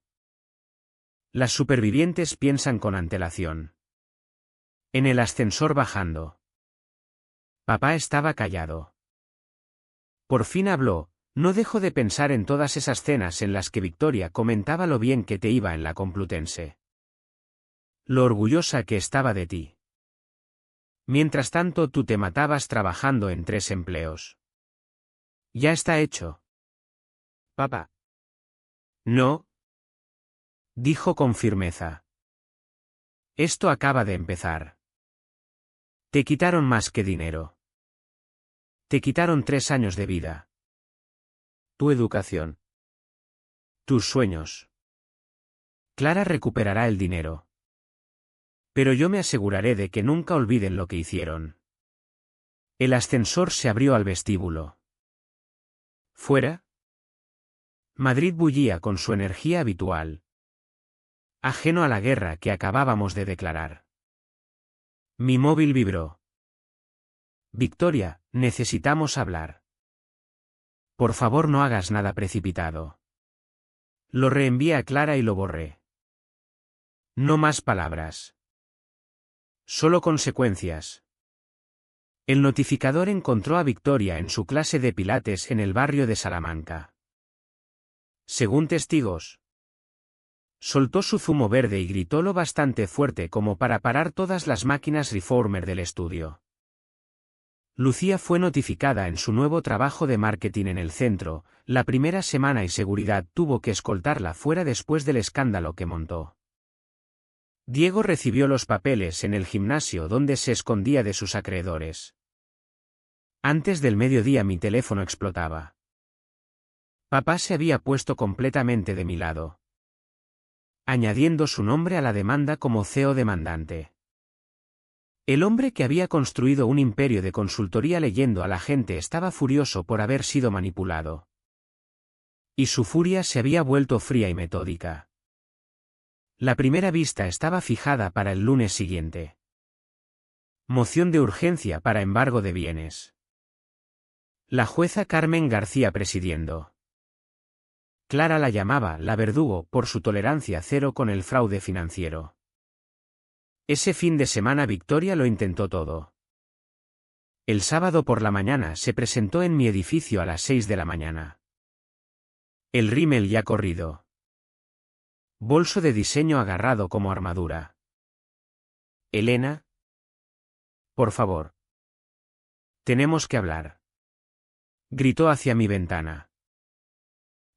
Las supervivientes piensan con antelación. En el ascensor bajando. Papá estaba callado. Por fin habló. No dejo de pensar en todas esas cenas en las que Victoria comentaba lo bien que te iba en la Complutense. Lo orgullosa que estaba de ti. Mientras tanto tú te matabas trabajando en 3 empleos. Ya está hecho. Papá. No. Dijo con firmeza. Esto acaba de empezar. Te quitaron más que dinero. Te quitaron 3 años de vida. Tu educación. Tus sueños. Clara recuperará el dinero. Pero yo me aseguraré de que nunca olviden lo que hicieron. El ascensor se abrió al vestíbulo. ¿Fuera? Madrid bullía con su energía habitual. Ajeno a la guerra que acabábamos de declarar. Mi móvil vibró. Victoria, necesitamos hablar. Por favor, no hagas nada precipitado. Lo reenvié a Clara y lo borré. No más palabras. Solo consecuencias. El notificador encontró a Victoria en su clase de pilates en el barrio de Salamanca. Según testigos, soltó su zumo verde y gritó lo bastante fuerte como para parar todas las máquinas reformer del estudio. Lucía fue notificada en su nuevo trabajo de marketing en el centro. La primera semana y seguridad tuvo que escoltarla fuera después del escándalo que montó. Diego recibió los papeles en el gimnasio donde se escondía de sus acreedores. Antes del mediodía mi teléfono explotaba. Papá se había puesto completamente de mi lado, añadiendo su nombre a la demanda como CEO demandante. El hombre que había construido un imperio de consultoría leyendo a la gente estaba furioso por haber sido manipulado. Y su furia se había vuelto fría y metódica. La primera vista estaba fijada para el lunes siguiente. Moción de urgencia para embargo de bienes. La jueza Carmen García presidiendo. Clara la llamaba la verdugo por su tolerancia cero con el fraude financiero. Ese fin de semana Victoria lo intentó todo. El sábado por la mañana se presentó en mi edificio a las 6 de la mañana. El rímel ya corrido. Bolso de diseño agarrado como armadura. Elena. Por favor. Tenemos que hablar. Gritó hacia mi ventana.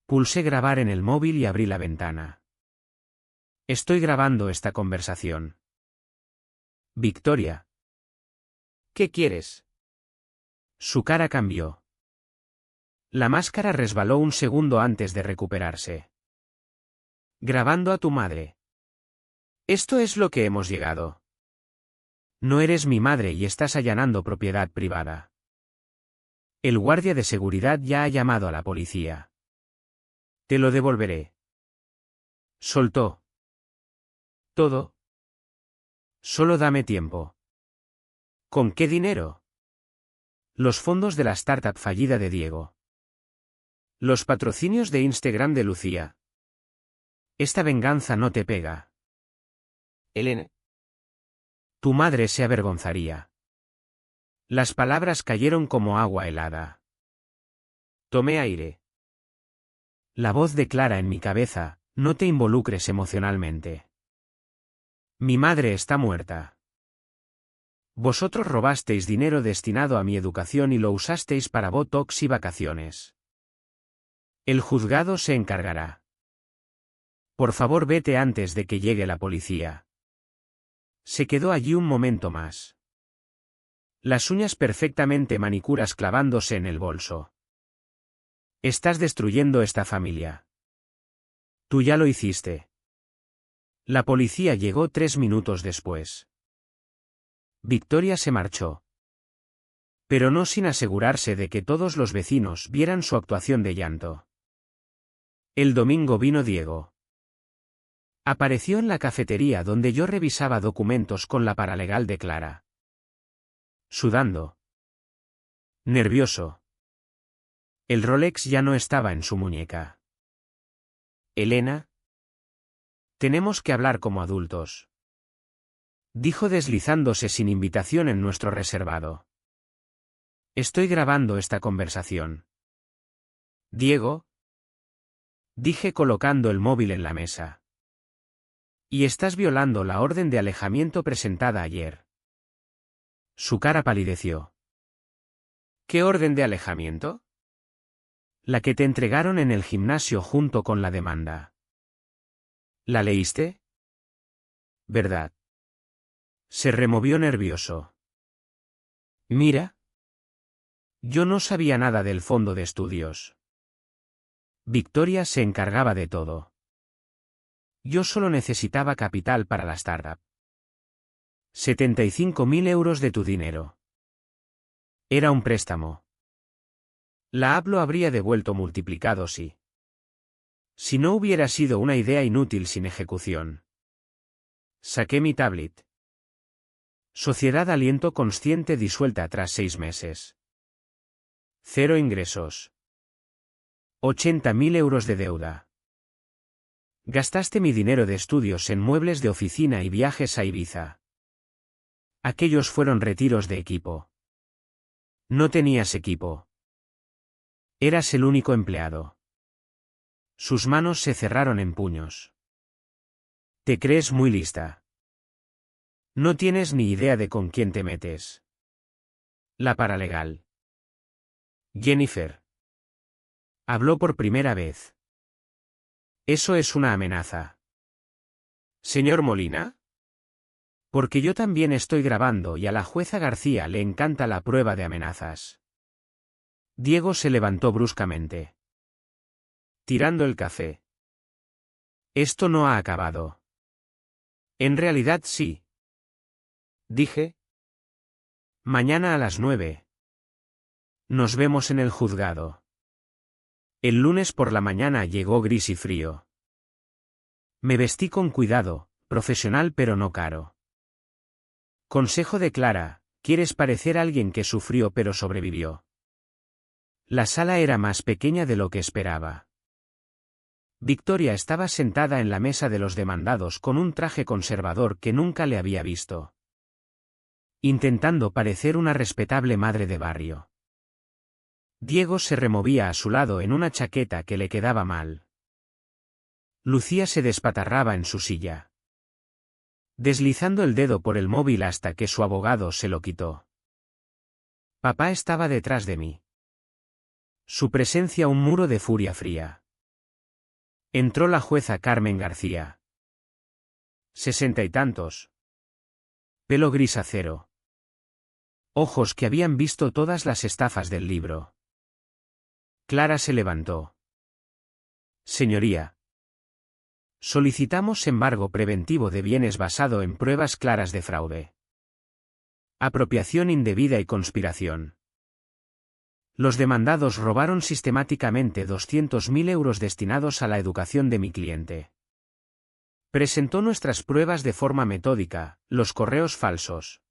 Pulsé grabar en el móvil y abrí la ventana. Estoy grabando esta conversación. Victoria. ¿Qué quieres? Su cara cambió. La máscara resbaló un segundo antes de recuperarse. Grabando a tu madre. Esto es lo que hemos llegado. No eres mi madre y estás allanando propiedad privada. El guardia de seguridad ya ha llamado a la policía. Te lo devolveré. Soltó. Todo. Solo dame tiempo. ¿Con qué dinero? Los fondos de la startup fallida de Diego. Los patrocinios de Instagram de Lucía. Esta venganza no te pega. Elena. Tu madre se avergonzaría. Las palabras cayeron como agua helada. Tomé aire. La voz de Clara en mi cabeza, no te involucres emocionalmente. Mi madre está muerta. Vosotros robasteis dinero destinado a mi educación y lo usasteis para botox y vacaciones. El juzgado se encargará. Por favor, vete antes de que llegue la policía. Se quedó allí un momento más. Las uñas perfectamente manicuras clavándose en el bolso. Estás destruyendo esta familia. Tú ya lo hiciste. La policía llegó 3 minutos después. Victoria se marchó. Pero no sin asegurarse de que todos los vecinos vieran su actuación de llanto. El domingo vino Diego. Apareció en la cafetería donde yo revisaba documentos con la paralegal de Clara. Sudando. Nervioso. El Rolex ya no estaba en su muñeca. Elena. Tenemos que hablar como adultos. Dijo deslizándose sin invitación en nuestro reservado. Estoy grabando esta conversación. Diego. Dije colocando el móvil en la mesa. Y estás violando la orden de alejamiento presentada ayer. Su cara palideció. ¿Qué orden de alejamiento? La que te entregaron en el gimnasio junto con la demanda. ¿La leíste? ¿Verdad? Se removió nervioso. Mira. Yo no sabía nada del fondo de estudios. Victoria se encargaba de todo. Yo solo necesitaba capital para la startup. 75.000 euros de tu dinero. Era un préstamo. La app lo habría devuelto multiplicado si no hubiera sido una idea inútil sin ejecución. Saqué mi tablet. Sociedad aliento consciente disuelta tras 6 meses. 0 ingresos. 80.000 euros de deuda. Gastaste mi dinero de estudios en muebles de oficina y viajes a Ibiza. Aquellos fueron retiros de equipo. No tenías equipo. Eras el único empleado. Sus manos se cerraron en puños. Te crees muy lista. No tienes ni idea de con quién te metes. La paralegal. Jennifer. Habló por primera vez. Eso es una amenaza. Señor Molina. Porque yo también estoy grabando y a la jueza García le encanta la prueba de amenazas. Diego se levantó bruscamente. Tirando el café. Esto no ha acabado. En realidad sí. Dije. Mañana a las 9. Nos vemos en el juzgado. El lunes por la mañana llegó gris y frío. Me vestí con cuidado, profesional pero no caro. Consejo de Clara, ¿quieres parecer alguien que sufrió pero sobrevivió? La sala era más pequeña de lo que esperaba. Victoria estaba sentada en la mesa de los demandados con un traje conservador que nunca le había visto. Intentando parecer una respetable madre de barrio. Diego se removía a su lado en una chaqueta que le quedaba mal. Lucía se despatarraba en su silla, deslizando el dedo por el móvil hasta que su abogado se lo quitó. Papá estaba detrás de mí. Su presencia un muro de furia fría. Entró la jueza Carmen García. 60 y tantos. Pelo gris acero. Ojos que habían visto todas las estafas del libro. Clara se levantó. Señoría. Solicitamos embargo preventivo de bienes basado en pruebas claras de fraude. Apropiación indebida y conspiración. Los demandados robaron sistemáticamente 200.000 euros destinados a la educación de mi cliente. Presentó nuestras pruebas de forma metódica, los correos falsos.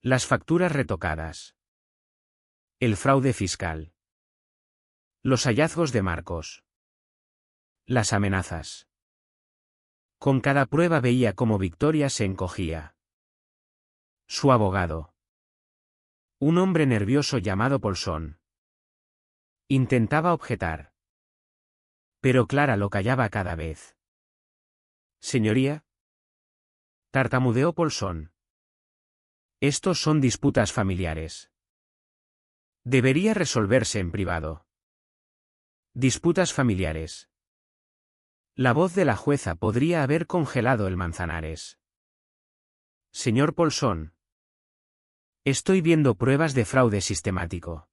Las facturas retocadas. El fraude fiscal. Los hallazgos de Marcos. Las amenazas. Con cada prueba veía cómo Victoria se encogía. Su abogado. Un hombre nervioso llamado Paulson. Intentaba objetar. Pero Clara lo callaba cada vez. Señoría. Tartamudeó Paulson. Estos son disputas familiares. Debería resolverse en privado. Disputas familiares. La voz de la jueza podría haber congelado el Manzanares. Señor Paulson. Estoy viendo pruebas de fraude sistemático.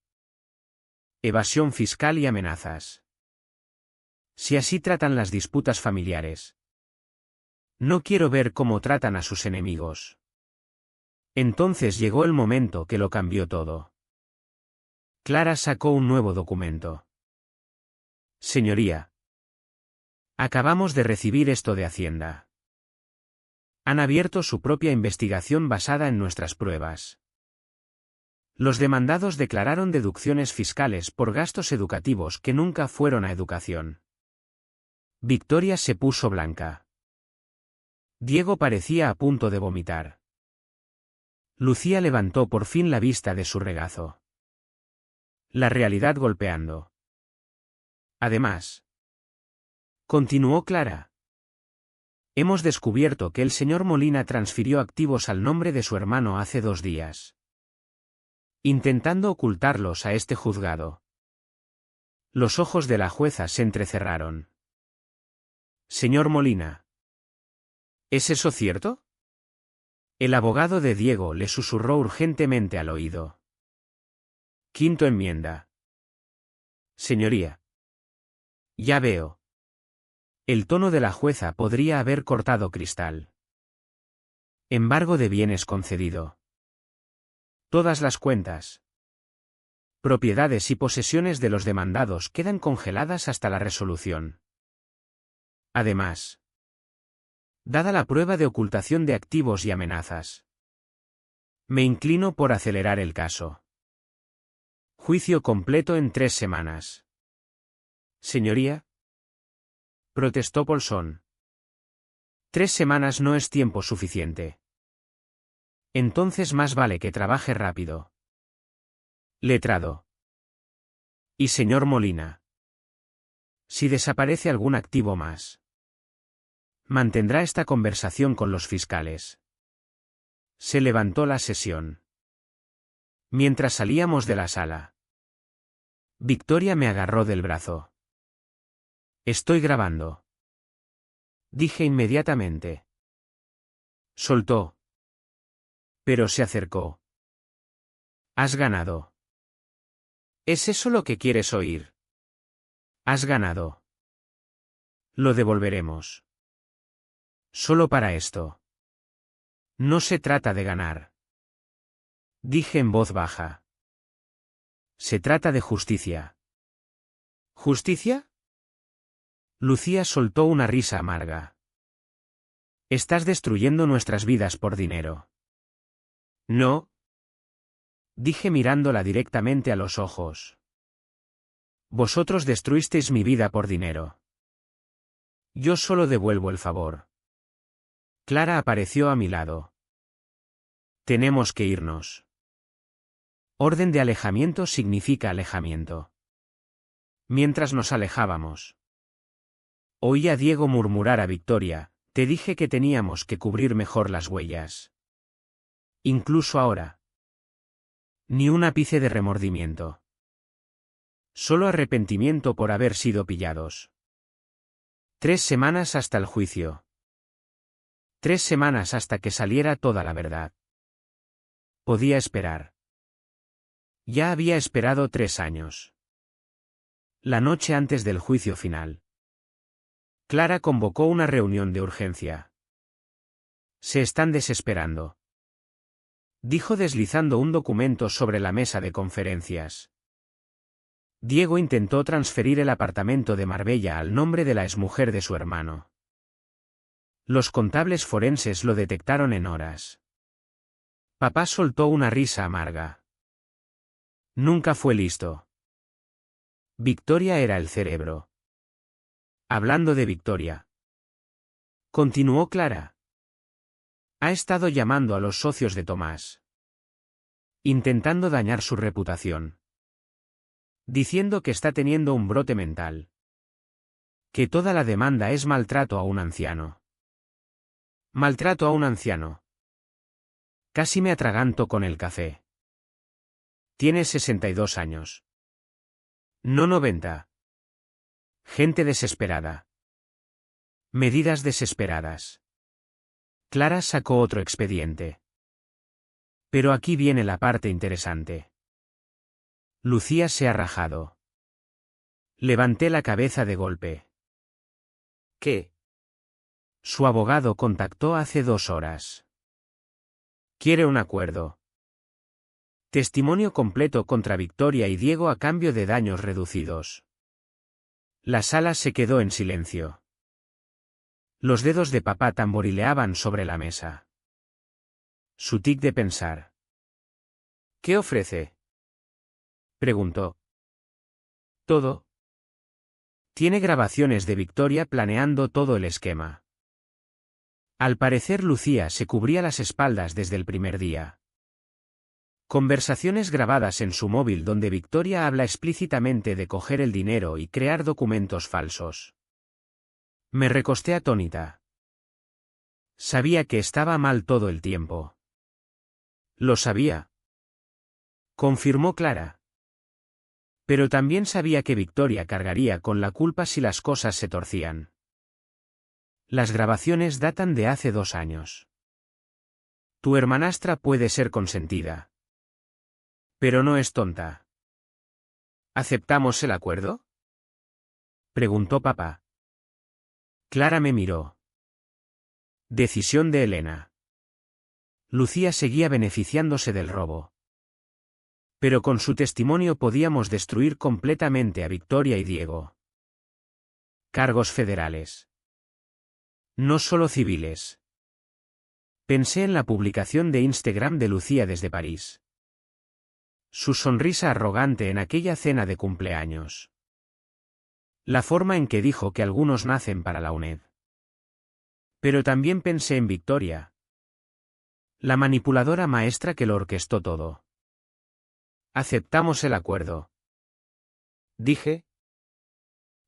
Evasión fiscal y amenazas. Si así tratan las disputas familiares. No quiero ver cómo tratan a sus enemigos. Entonces llegó el momento que lo cambió todo. Clara sacó un nuevo documento. Señoría. Acabamos de recibir esto de Hacienda. Han abierto su propia investigación basada en nuestras pruebas. Los demandados declararon deducciones fiscales por gastos educativos que nunca fueron a educación. Victoria se puso blanca. Diego parecía a punto de vomitar. Lucía levantó por fin la vista de su regazo. La realidad golpeando. Además. Continuó Clara. Hemos descubierto que el señor Molina transfirió activos al nombre de su hermano hace 2 días. Intentando ocultarlos a este juzgado. Los ojos de la jueza se entrecerraron. Señor Molina. ¿Es eso cierto? El abogado de Diego le susurró urgentemente al oído. Quinto enmienda. Señoría. Ya veo. El tono de la jueza podría haber cortado cristal. Embargo de bienes concedido. Todas las cuentas. Propiedades y posesiones de los demandados quedan congeladas hasta la resolución. Además. Dada la prueba de ocultación de activos y amenazas. Me inclino por acelerar el caso. Juicio completo en 3 semanas. Señoría. Protestó Paulson. 3 semanas no es tiempo suficiente. Entonces más vale que trabaje rápido. Letrado. Y señor Molina. Si desaparece algún activo más. Mantendrá esta conversación con los fiscales. Se levantó la sesión. Mientras salíamos de la sala, Victoria me agarró del brazo. Estoy grabando. Dije inmediatamente. Soltó. Pero se acercó. Has ganado. ¿Es eso lo que quieres oír? Has ganado. Lo devolveremos. Solo para esto. No se trata de ganar. Dije en voz baja. Se trata de justicia. ¿Justicia? Lucía soltó una risa amarga. Estás destruyendo nuestras vidas por dinero. No. Dije mirándola directamente a los ojos. Vosotros destruisteis mi vida por dinero. Yo solo devuelvo el favor. Clara apareció a mi lado. Tenemos que irnos. Orden de alejamiento significa alejamiento. Mientras nos alejábamos, oí a Diego murmurar a Victoria, te dije que teníamos que cubrir mejor las huellas. Incluso ahora. Ni un ápice de remordimiento. Solo arrepentimiento por haber sido pillados. 3 semanas hasta el juicio. 3 semanas hasta que saliera toda la verdad. Podía esperar. Ya había esperado 3 años. La noche antes del juicio final, Clara convocó una reunión de urgencia. Se están desesperando, dijo deslizando un documento sobre la mesa de conferencias. Diego intentó transferir el apartamento de Marbella al nombre de la exmujer de su hermano. Los contables forenses lo detectaron en horas. Papá soltó una risa amarga. Nunca fue listo. Victoria era el cerebro. Hablando de Victoria, continuó Clara. Ha estado llamando a los socios de Tomás, intentando dañar su reputación, diciendo que está teniendo un brote mental, que toda la demanda es maltrato a un anciano. Maltrato a un anciano. Casi me atraganto con el café. Tiene 62 años. No 90. Gente desesperada. Medidas desesperadas. Clara sacó otro expediente. Pero aquí viene la parte interesante. Lucía se ha rajado. Levanté la cabeza de golpe. ¿Qué? Su abogado contactó hace 2 horas. Quiere un acuerdo. Testimonio completo contra Victoria y Diego a cambio de daños reducidos. La sala se quedó en silencio. Los dedos de papá tamborileaban sobre la mesa. Su tic de pensar. ¿Qué ofrece? Preguntó. Todo. Tiene grabaciones de Victoria planeando todo el esquema. Al parecer Lucía se cubría las espaldas desde el primer día. Conversaciones grabadas en su móvil donde Victoria habla explícitamente de coger el dinero y crear documentos falsos. Me recosté atónita. Sabía que estaba mal todo el tiempo. Lo sabía. Confirmó Clara. Pero también sabía que Victoria cargaría con la culpa si las cosas se torcían. Las grabaciones datan de hace 2 años. Tu hermanastra puede ser consentida. Pero no es tonta. ¿Aceptamos el acuerdo? Preguntó papá. Clara me miró. Decisión de Elena. Lucía seguía beneficiándose del robo. Pero con su testimonio podíamos destruir completamente a Victoria y Diego. Cargos federales. No solo civiles. Pensé en la publicación de Instagram de Lucía desde París. Su sonrisa arrogante en aquella cena de cumpleaños. La forma en que dijo que algunos nacen para la UNED. Pero también pensé en Victoria. La manipuladora maestra que lo orquestó todo. Aceptamos el acuerdo. Dije.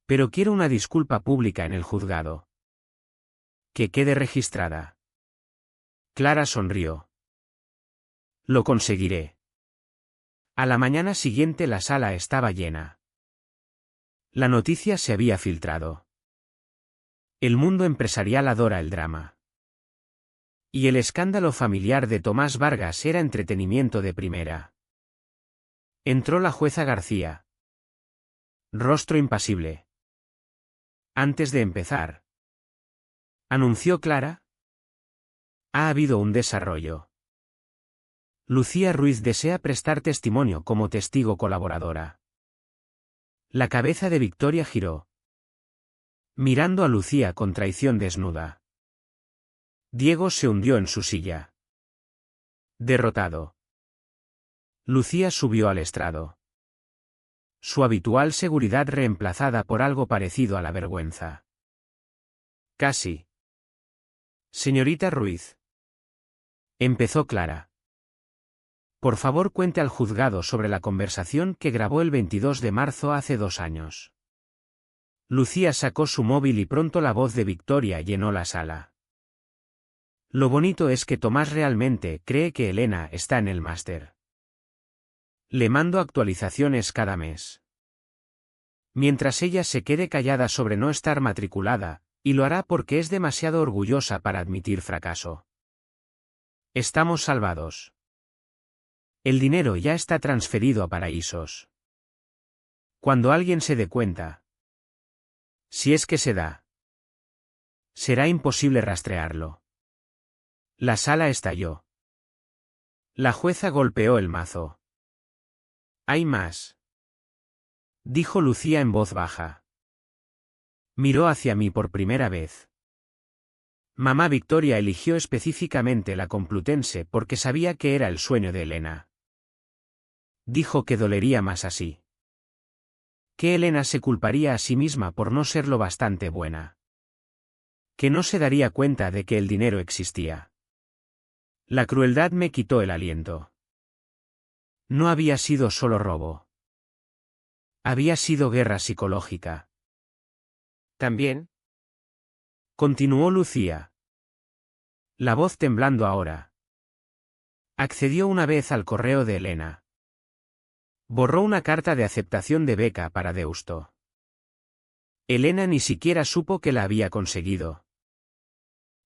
Pero quiero una disculpa pública en el juzgado. Que quede registrada. Clara sonrió. Lo conseguiré. A la mañana siguiente la sala estaba llena. La noticia se había filtrado. El mundo empresarial adora el drama. Y el escándalo familiar de Tomás Vargas era entretenimiento de primera. Entró la jueza García. Rostro impasible. Antes de empezar, anunció Clara. Ha habido un desarrollo. Lucía Ruiz desea prestar testimonio como testigo colaboradora. La cabeza de Victoria giró, mirando a Lucía con traición desnuda. Diego se hundió en su silla. Derrotado. Lucía subió al estrado. Su habitual seguridad reemplazada por algo parecido a la vergüenza. Casi. Señorita Ruiz. Empezó Clara. Por favor cuente al juzgado sobre la conversación que grabó el 22 de marzo hace 2 años. Lucía sacó su móvil y pronto la voz de Victoria llenó la sala. Lo bonito es que Tomás realmente cree que Elena está en el máster. Le mando actualizaciones cada mes. Mientras ella se quede callada sobre no estar matriculada, y lo hará porque es demasiado orgullosa para admitir fracaso. Estamos salvados. El dinero ya está transferido a paraísos. Cuando alguien se dé cuenta, si es que se da, será imposible rastrearlo. La sala estalló. La jueza golpeó el mazo. Hay más, dijo Lucía en voz baja. Miró hacia mí por primera vez. Mamá Victoria eligió específicamente la Complutense porque sabía que era el sueño de Elena. Dijo que dolería más así. Que Elena se culparía a sí misma por no ser lo bastante buena. Que no se daría cuenta de que el dinero existía. La crueldad me quitó el aliento. No había sido solo robo. Había sido guerra psicológica. También. Continuó Lucía. La voz temblando ahora. Accedió una vez al correo de Elena. Borró una carta de aceptación de beca para Deusto. Elena ni siquiera supo que la había conseguido.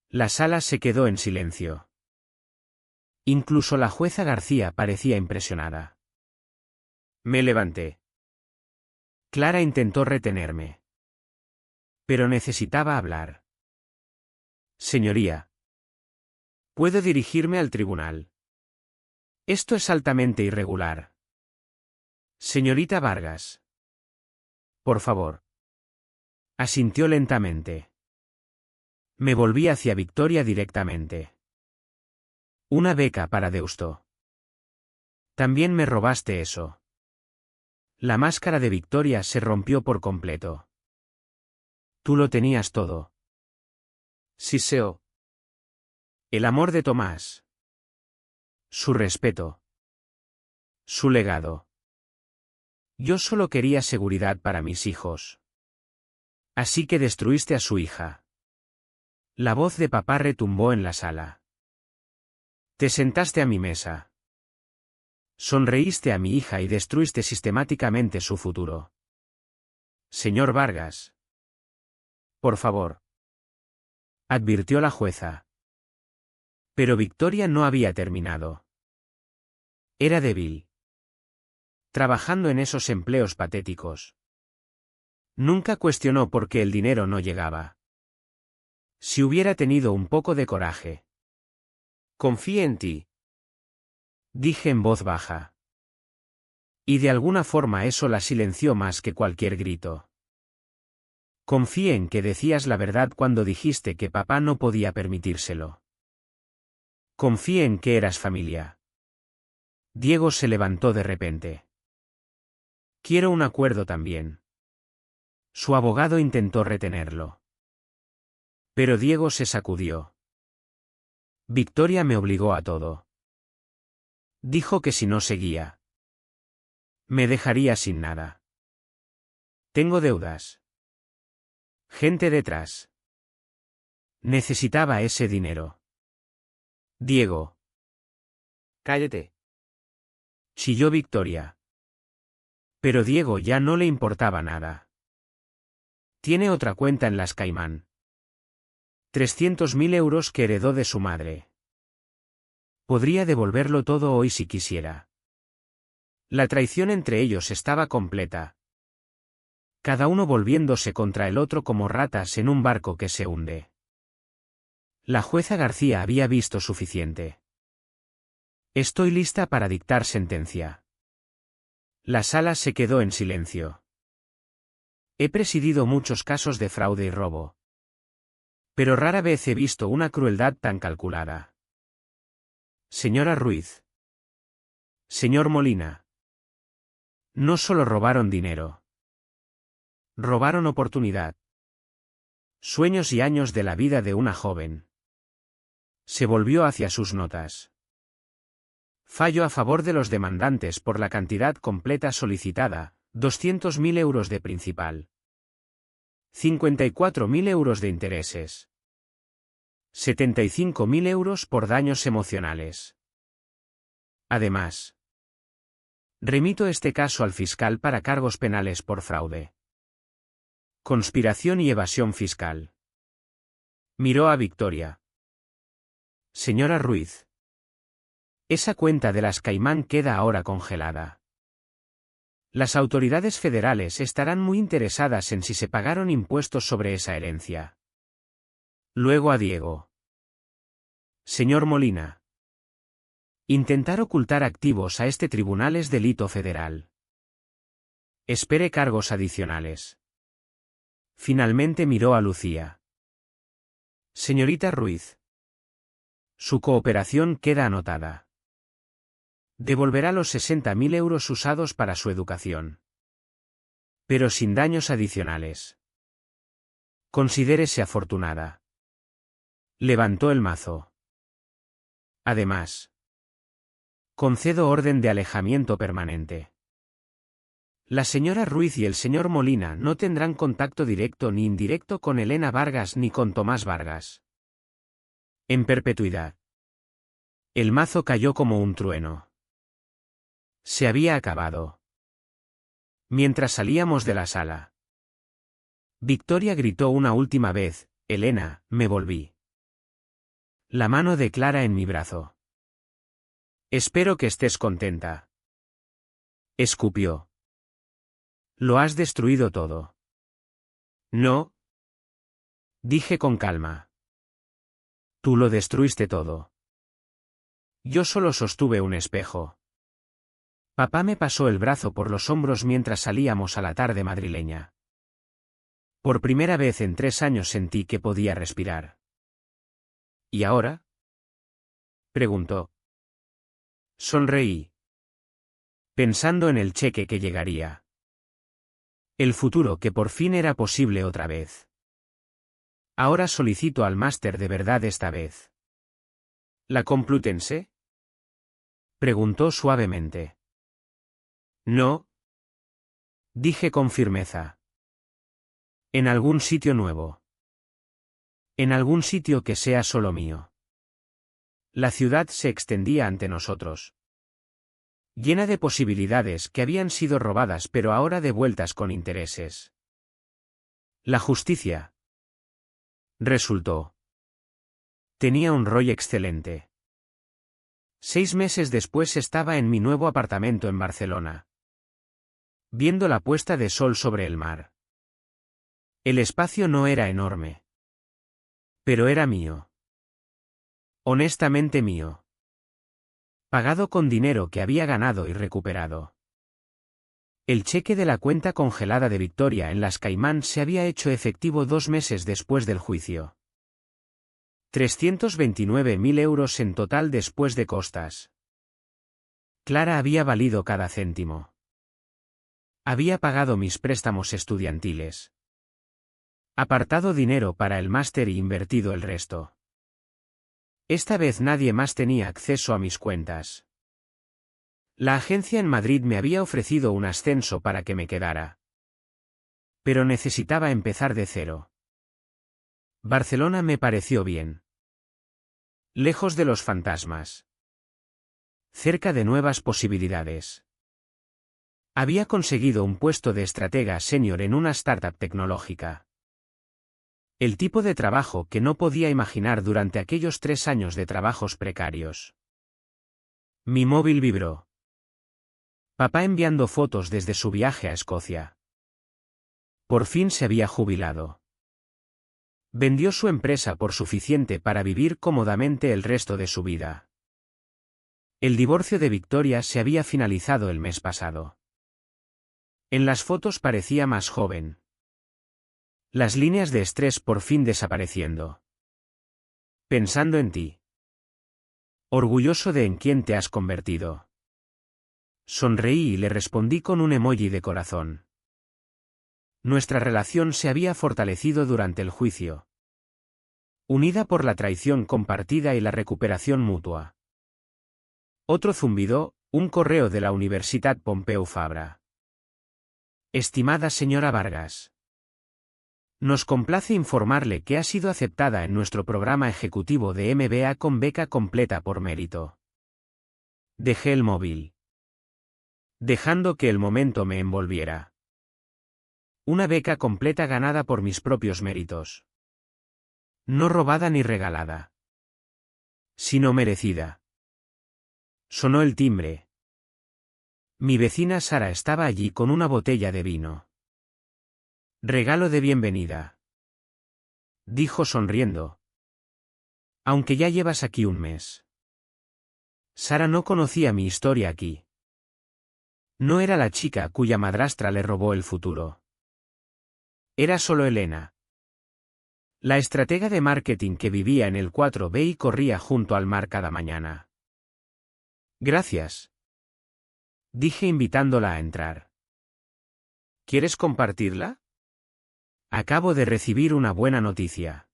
La sala se quedó en silencio. Incluso la jueza García parecía impresionada. Me levanté. Clara intentó retenerme. Pero necesitaba hablar. Señoría. ¿Puedo dirigirme al tribunal? Esto es altamente irregular. Señorita Vargas. Por favor. Asintió lentamente. Me volví hacia Victoria directamente. Una beca para Deusto. También me robaste eso. La máscara de Victoria se rompió por completo. Tú lo tenías todo. Siseo. El amor de Tomás. Su respeto. Su legado. Yo solo quería seguridad para mis hijos. Así que destruiste a su hija. La voz de papá retumbó en la sala. Te sentaste a mi mesa. Sonreíste a mi hija y destruiste sistemáticamente su futuro. Señor Vargas. Por favor. Advirtió la jueza. Pero Victoria no había terminado. Era débil. Trabajando en esos empleos patéticos. Nunca cuestionó por qué el dinero no llegaba. Si hubiera tenido un poco de coraje. Confíe en ti. Dije en voz baja. Y de alguna forma eso la silenció más que cualquier grito. Confíe en que decías la verdad cuando dijiste que papá no podía permitírselo. Confíe en que eras familia. Diego se levantó de repente. Quiero un acuerdo también. Su abogado intentó retenerlo. Pero Diego se sacudió. Victoria me obligó a todo. Dijo que si no seguía Me dejaría sin nada. Tengo deudas. Gente detrás. Necesitaba ese dinero. Diego. Cállate. Chilló Victoria. Pero Diego ya no le importaba nada. Tiene otra cuenta en las Caimán. 300.000 euros que heredó de su madre. Podría devolverlo todo hoy si quisiera. La traición entre ellos estaba completa. Cada uno volviéndose contra el otro como ratas en un barco que se hunde. La jueza García había visto suficiente. Estoy lista para dictar sentencia. La sala se quedó en silencio. He presidido muchos casos de fraude y robo. Pero rara vez he visto una crueldad tan calculada. Señora Ruiz. Señor Molina. No solo robaron dinero. Robaron oportunidad. Sueños y años de la vida de una joven. Se volvió hacia sus notas. Fallo a favor de los demandantes por la cantidad completa solicitada, 200.000 euros de principal. 54.000 euros de intereses. 75.000 euros por daños emocionales. Además, remito este caso al fiscal para cargos penales por fraude. Conspiración y evasión fiscal. Miró a Victoria. Señora Ruiz. Esa cuenta de las Caimán queda ahora congelada. Las autoridades federales estarán muy interesadas en si se pagaron impuestos sobre esa herencia. Luego a Diego. Señor Molina. Intentar ocultar activos a este tribunal es delito federal. Espere cargos adicionales. Finalmente miró a Lucía. Señorita Ruiz. Su cooperación queda anotada. Devolverá los 60.000 euros usados para su educación. Pero sin daños adicionales. Considérese afortunada. Levantó el mazo. Además, concedo orden de alejamiento permanente. La señora Ruiz y el señor Molina no tendrán contacto directo ni indirecto con Elena Vargas ni con Tomás Vargas. En perpetuidad. El mazo cayó como un trueno. Se había acabado. Mientras salíamos de la sala, Victoria gritó una última vez, Elena, me volví. La mano de Clara en mi brazo. Espero que estés contenta. Escupió. Lo has destruido todo. No. Dije con calma. Tú lo destruiste todo. Yo solo sostuve un espejo. Papá me pasó el brazo por los hombros mientras salíamos a la tarde madrileña. Por primera vez en 3 años sentí que podía respirar. ¿Y ahora? Preguntó. Sonreí. Pensando en el cheque que llegaría. El futuro que por fin era posible otra vez. Ahora solicito al máster de verdad esta vez. ¿La Complutense? Preguntó suavemente. No. Dije con firmeza. En algún sitio nuevo. En algún sitio que sea solo mío. La ciudad se extendía ante nosotros. Llena de posibilidades que habían sido robadas pero ahora devueltas con intereses. La justicia. Resultó. Tenía un ROI excelente. 6 meses después estaba en mi nuevo apartamento en Barcelona. Viendo la puesta de sol sobre el mar. El espacio no era enorme. Pero era mío. Honestamente mío. Pagado con dinero que había ganado y recuperado. El cheque de la cuenta congelada de Victoria en las Caimán se había hecho efectivo 2 meses después del juicio. 329.000 euros en total después de costas. Clara había valido cada céntimo. Había pagado mis préstamos estudiantiles. Apartado dinero para el máster y invertido el resto. Esta vez nadie más tenía acceso a mis cuentas. La agencia en Madrid me había ofrecido un ascenso para que me quedara. Pero necesitaba empezar de cero. Barcelona me pareció bien. Lejos de los fantasmas. Cerca de nuevas posibilidades. Había conseguido un puesto de estratega senior en una startup tecnológica. El tipo de trabajo que no podía imaginar durante aquellos 3 años de trabajos precarios. Mi móvil vibró. Papá enviando fotos desde su viaje a Escocia. Por fin se había jubilado. Vendió su empresa por suficiente para vivir cómodamente el resto de su vida. El divorcio de Victoria se había finalizado el mes pasado. En las fotos parecía más joven. Las líneas de estrés por fin desapareciendo. Pensando en ti. Orgulloso de en quién te has convertido. Sonreí y le respondí con un emoji de corazón. Nuestra relación se había fortalecido durante el juicio. Unida por la traición compartida y la recuperación mutua. Otro zumbido, un correo de la Universidad Pompeu Fabra. Estimada señora Vargas. Nos complace informarle que ha sido aceptada en nuestro programa ejecutivo de MBA con beca completa por mérito. Dejé el móvil. Dejando que el momento me envolviera. Una beca completa ganada por mis propios méritos. No robada ni regalada. Sino merecida. Sonó el timbre. Mi vecina Sara estaba allí con una botella de vino. Regalo de bienvenida. Dijo sonriendo. Aunque ya llevas aquí un mes. Sara no conocía mi historia aquí. No era la chica cuya madrastra le robó el futuro. Era solo Elena. La estratega de marketing que vivía en el 4B y corría junto al mar cada mañana. Gracias. Dije invitándola a entrar. ¿Quieres compartirla? Acabo de recibir una buena noticia.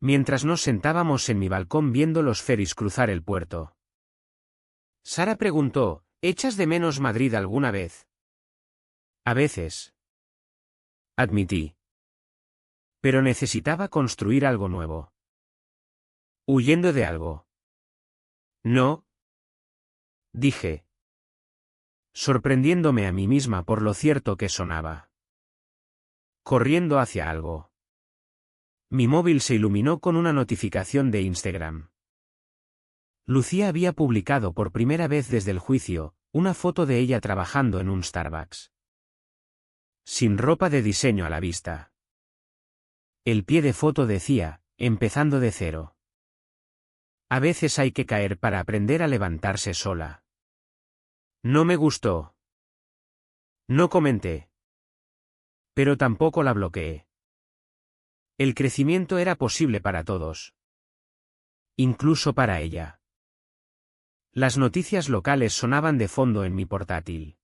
Mientras nos sentábamos en mi balcón viendo los ferries cruzar el puerto. Sara preguntó, ¿echas de menos Madrid alguna vez? A veces. Admití. Pero necesitaba construir algo nuevo. Huyendo de algo. No. Dije. Sorprendiéndome a mí misma por lo cierto que sonaba. Corriendo hacia algo. Mi móvil se iluminó con una notificación de Instagram. Lucía había publicado por primera vez desde el juicio, una foto de ella trabajando en un Starbucks. Sin ropa de diseño a la vista. El pie de foto decía, empezando de cero. A veces hay que caer para aprender a levantarse sola. No me gustó. No comenté. Pero tampoco la bloqueé. El crecimiento era posible para todos. Incluso para ella. Las noticias locales sonaban de fondo en mi portátil.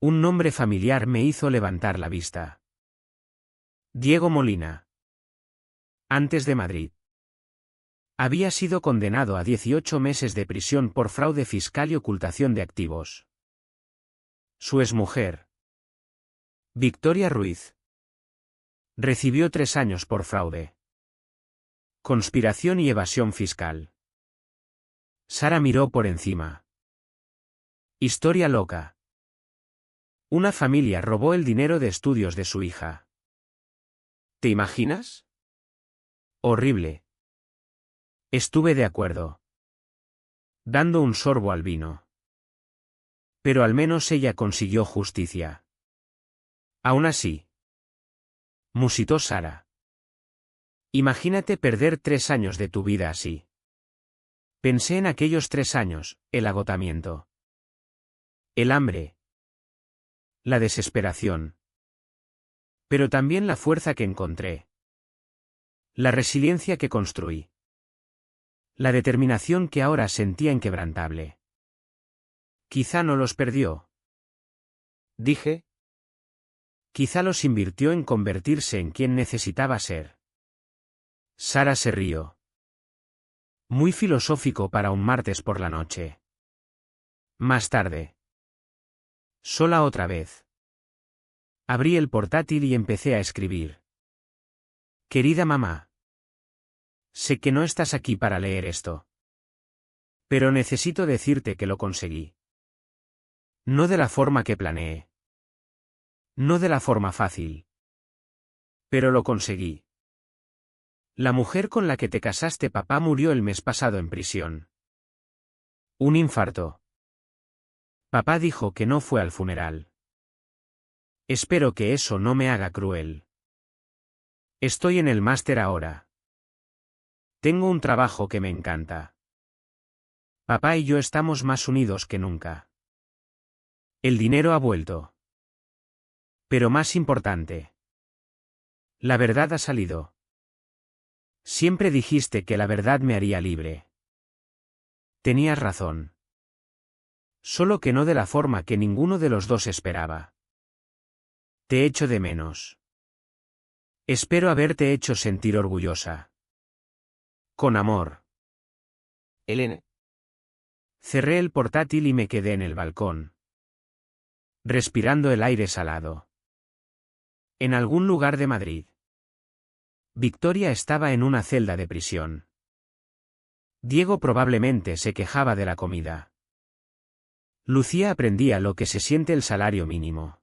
Un nombre familiar me hizo levantar la vista. Diego Molina. Antes de Madrid. Había sido condenado a 18 meses de prisión por fraude fiscal y ocultación de activos. Su exmujer, Victoria Ruiz, recibió 3 años por fraude, conspiración y evasión fiscal. Sara miró por encima. Historia loca. Una familia robó el dinero de estudios de su hija. ¿Te imaginas? Horrible. Estuve de acuerdo. Dando un sorbo al vino. Pero al menos ella consiguió justicia. Aún así. Musitó Sara. Imagínate perder 3 años de tu vida así. Pensé en aquellos 3 años, el agotamiento. El hambre. La desesperación. Pero también la fuerza que encontré. La resiliencia que construí. La determinación que ahora sentía inquebrantable. Quizá no los perdió. Dije. Quizá los invirtió en convertirse en quien necesitaba ser. Sara se rió. Muy filosófico para un martes por la noche. Más tarde. Sola otra vez. Abrí el portátil y empecé a escribir. Querida mamá. Sé que no estás aquí para leer esto. Pero necesito decirte que lo conseguí. No de la forma que planeé. No de la forma fácil. Pero lo conseguí. La mujer con la que te casaste, papá, murió el mes pasado en prisión. Un infarto. Papá dijo que no fue al funeral. Espero que eso no me haga cruel. Estoy en el máster ahora. Tengo un trabajo que me encanta. Papá y yo estamos más unidos que nunca. El dinero ha vuelto. Pero más importante. La verdad ha salido. Siempre dijiste que la verdad me haría libre. Tenías razón. Solo que no de la forma que ninguno de los dos esperaba. Te echo de menos. Espero haberte hecho sentir orgullosa. Con amor. Elena. Cerré el portátil y me quedé en el balcón, respirando el aire salado. En algún lugar de Madrid. Victoria estaba en una celda de prisión. Diego probablemente se quejaba de la comida. Lucía aprendía lo que se siente el salario mínimo.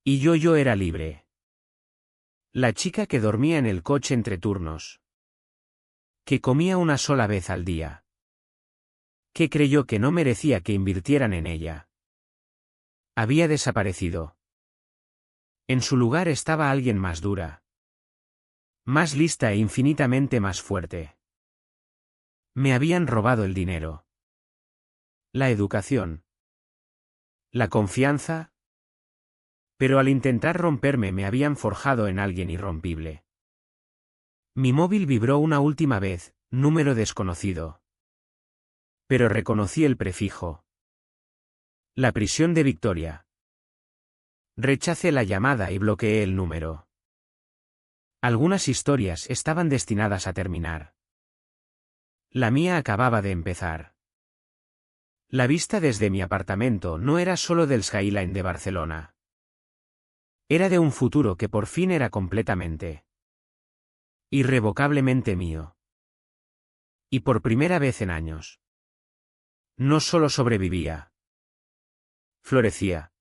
Y yo era libre. La chica que dormía en el coche entre turnos. Que comía una sola vez al día. Que creyó que no merecía que invirtieran en ella. Había desaparecido. En su lugar estaba alguien más dura. Más lista e infinitamente más fuerte. Me habían robado el dinero. La educación. La confianza. Pero al intentar romperme me habían forjado en alguien irrompible. Mi móvil vibró una última vez, número desconocido. Pero reconocí el prefijo. La prisión de Victoria. Rechacé la llamada y bloqueé el número. Algunas historias estaban destinadas a terminar. La mía acababa de empezar. La vista desde mi apartamento no era solo del Skyline de Barcelona. Era de un futuro que por fin era completamente, irrevocablemente mío. Y por primera vez en años. No solo sobrevivía. Florecía.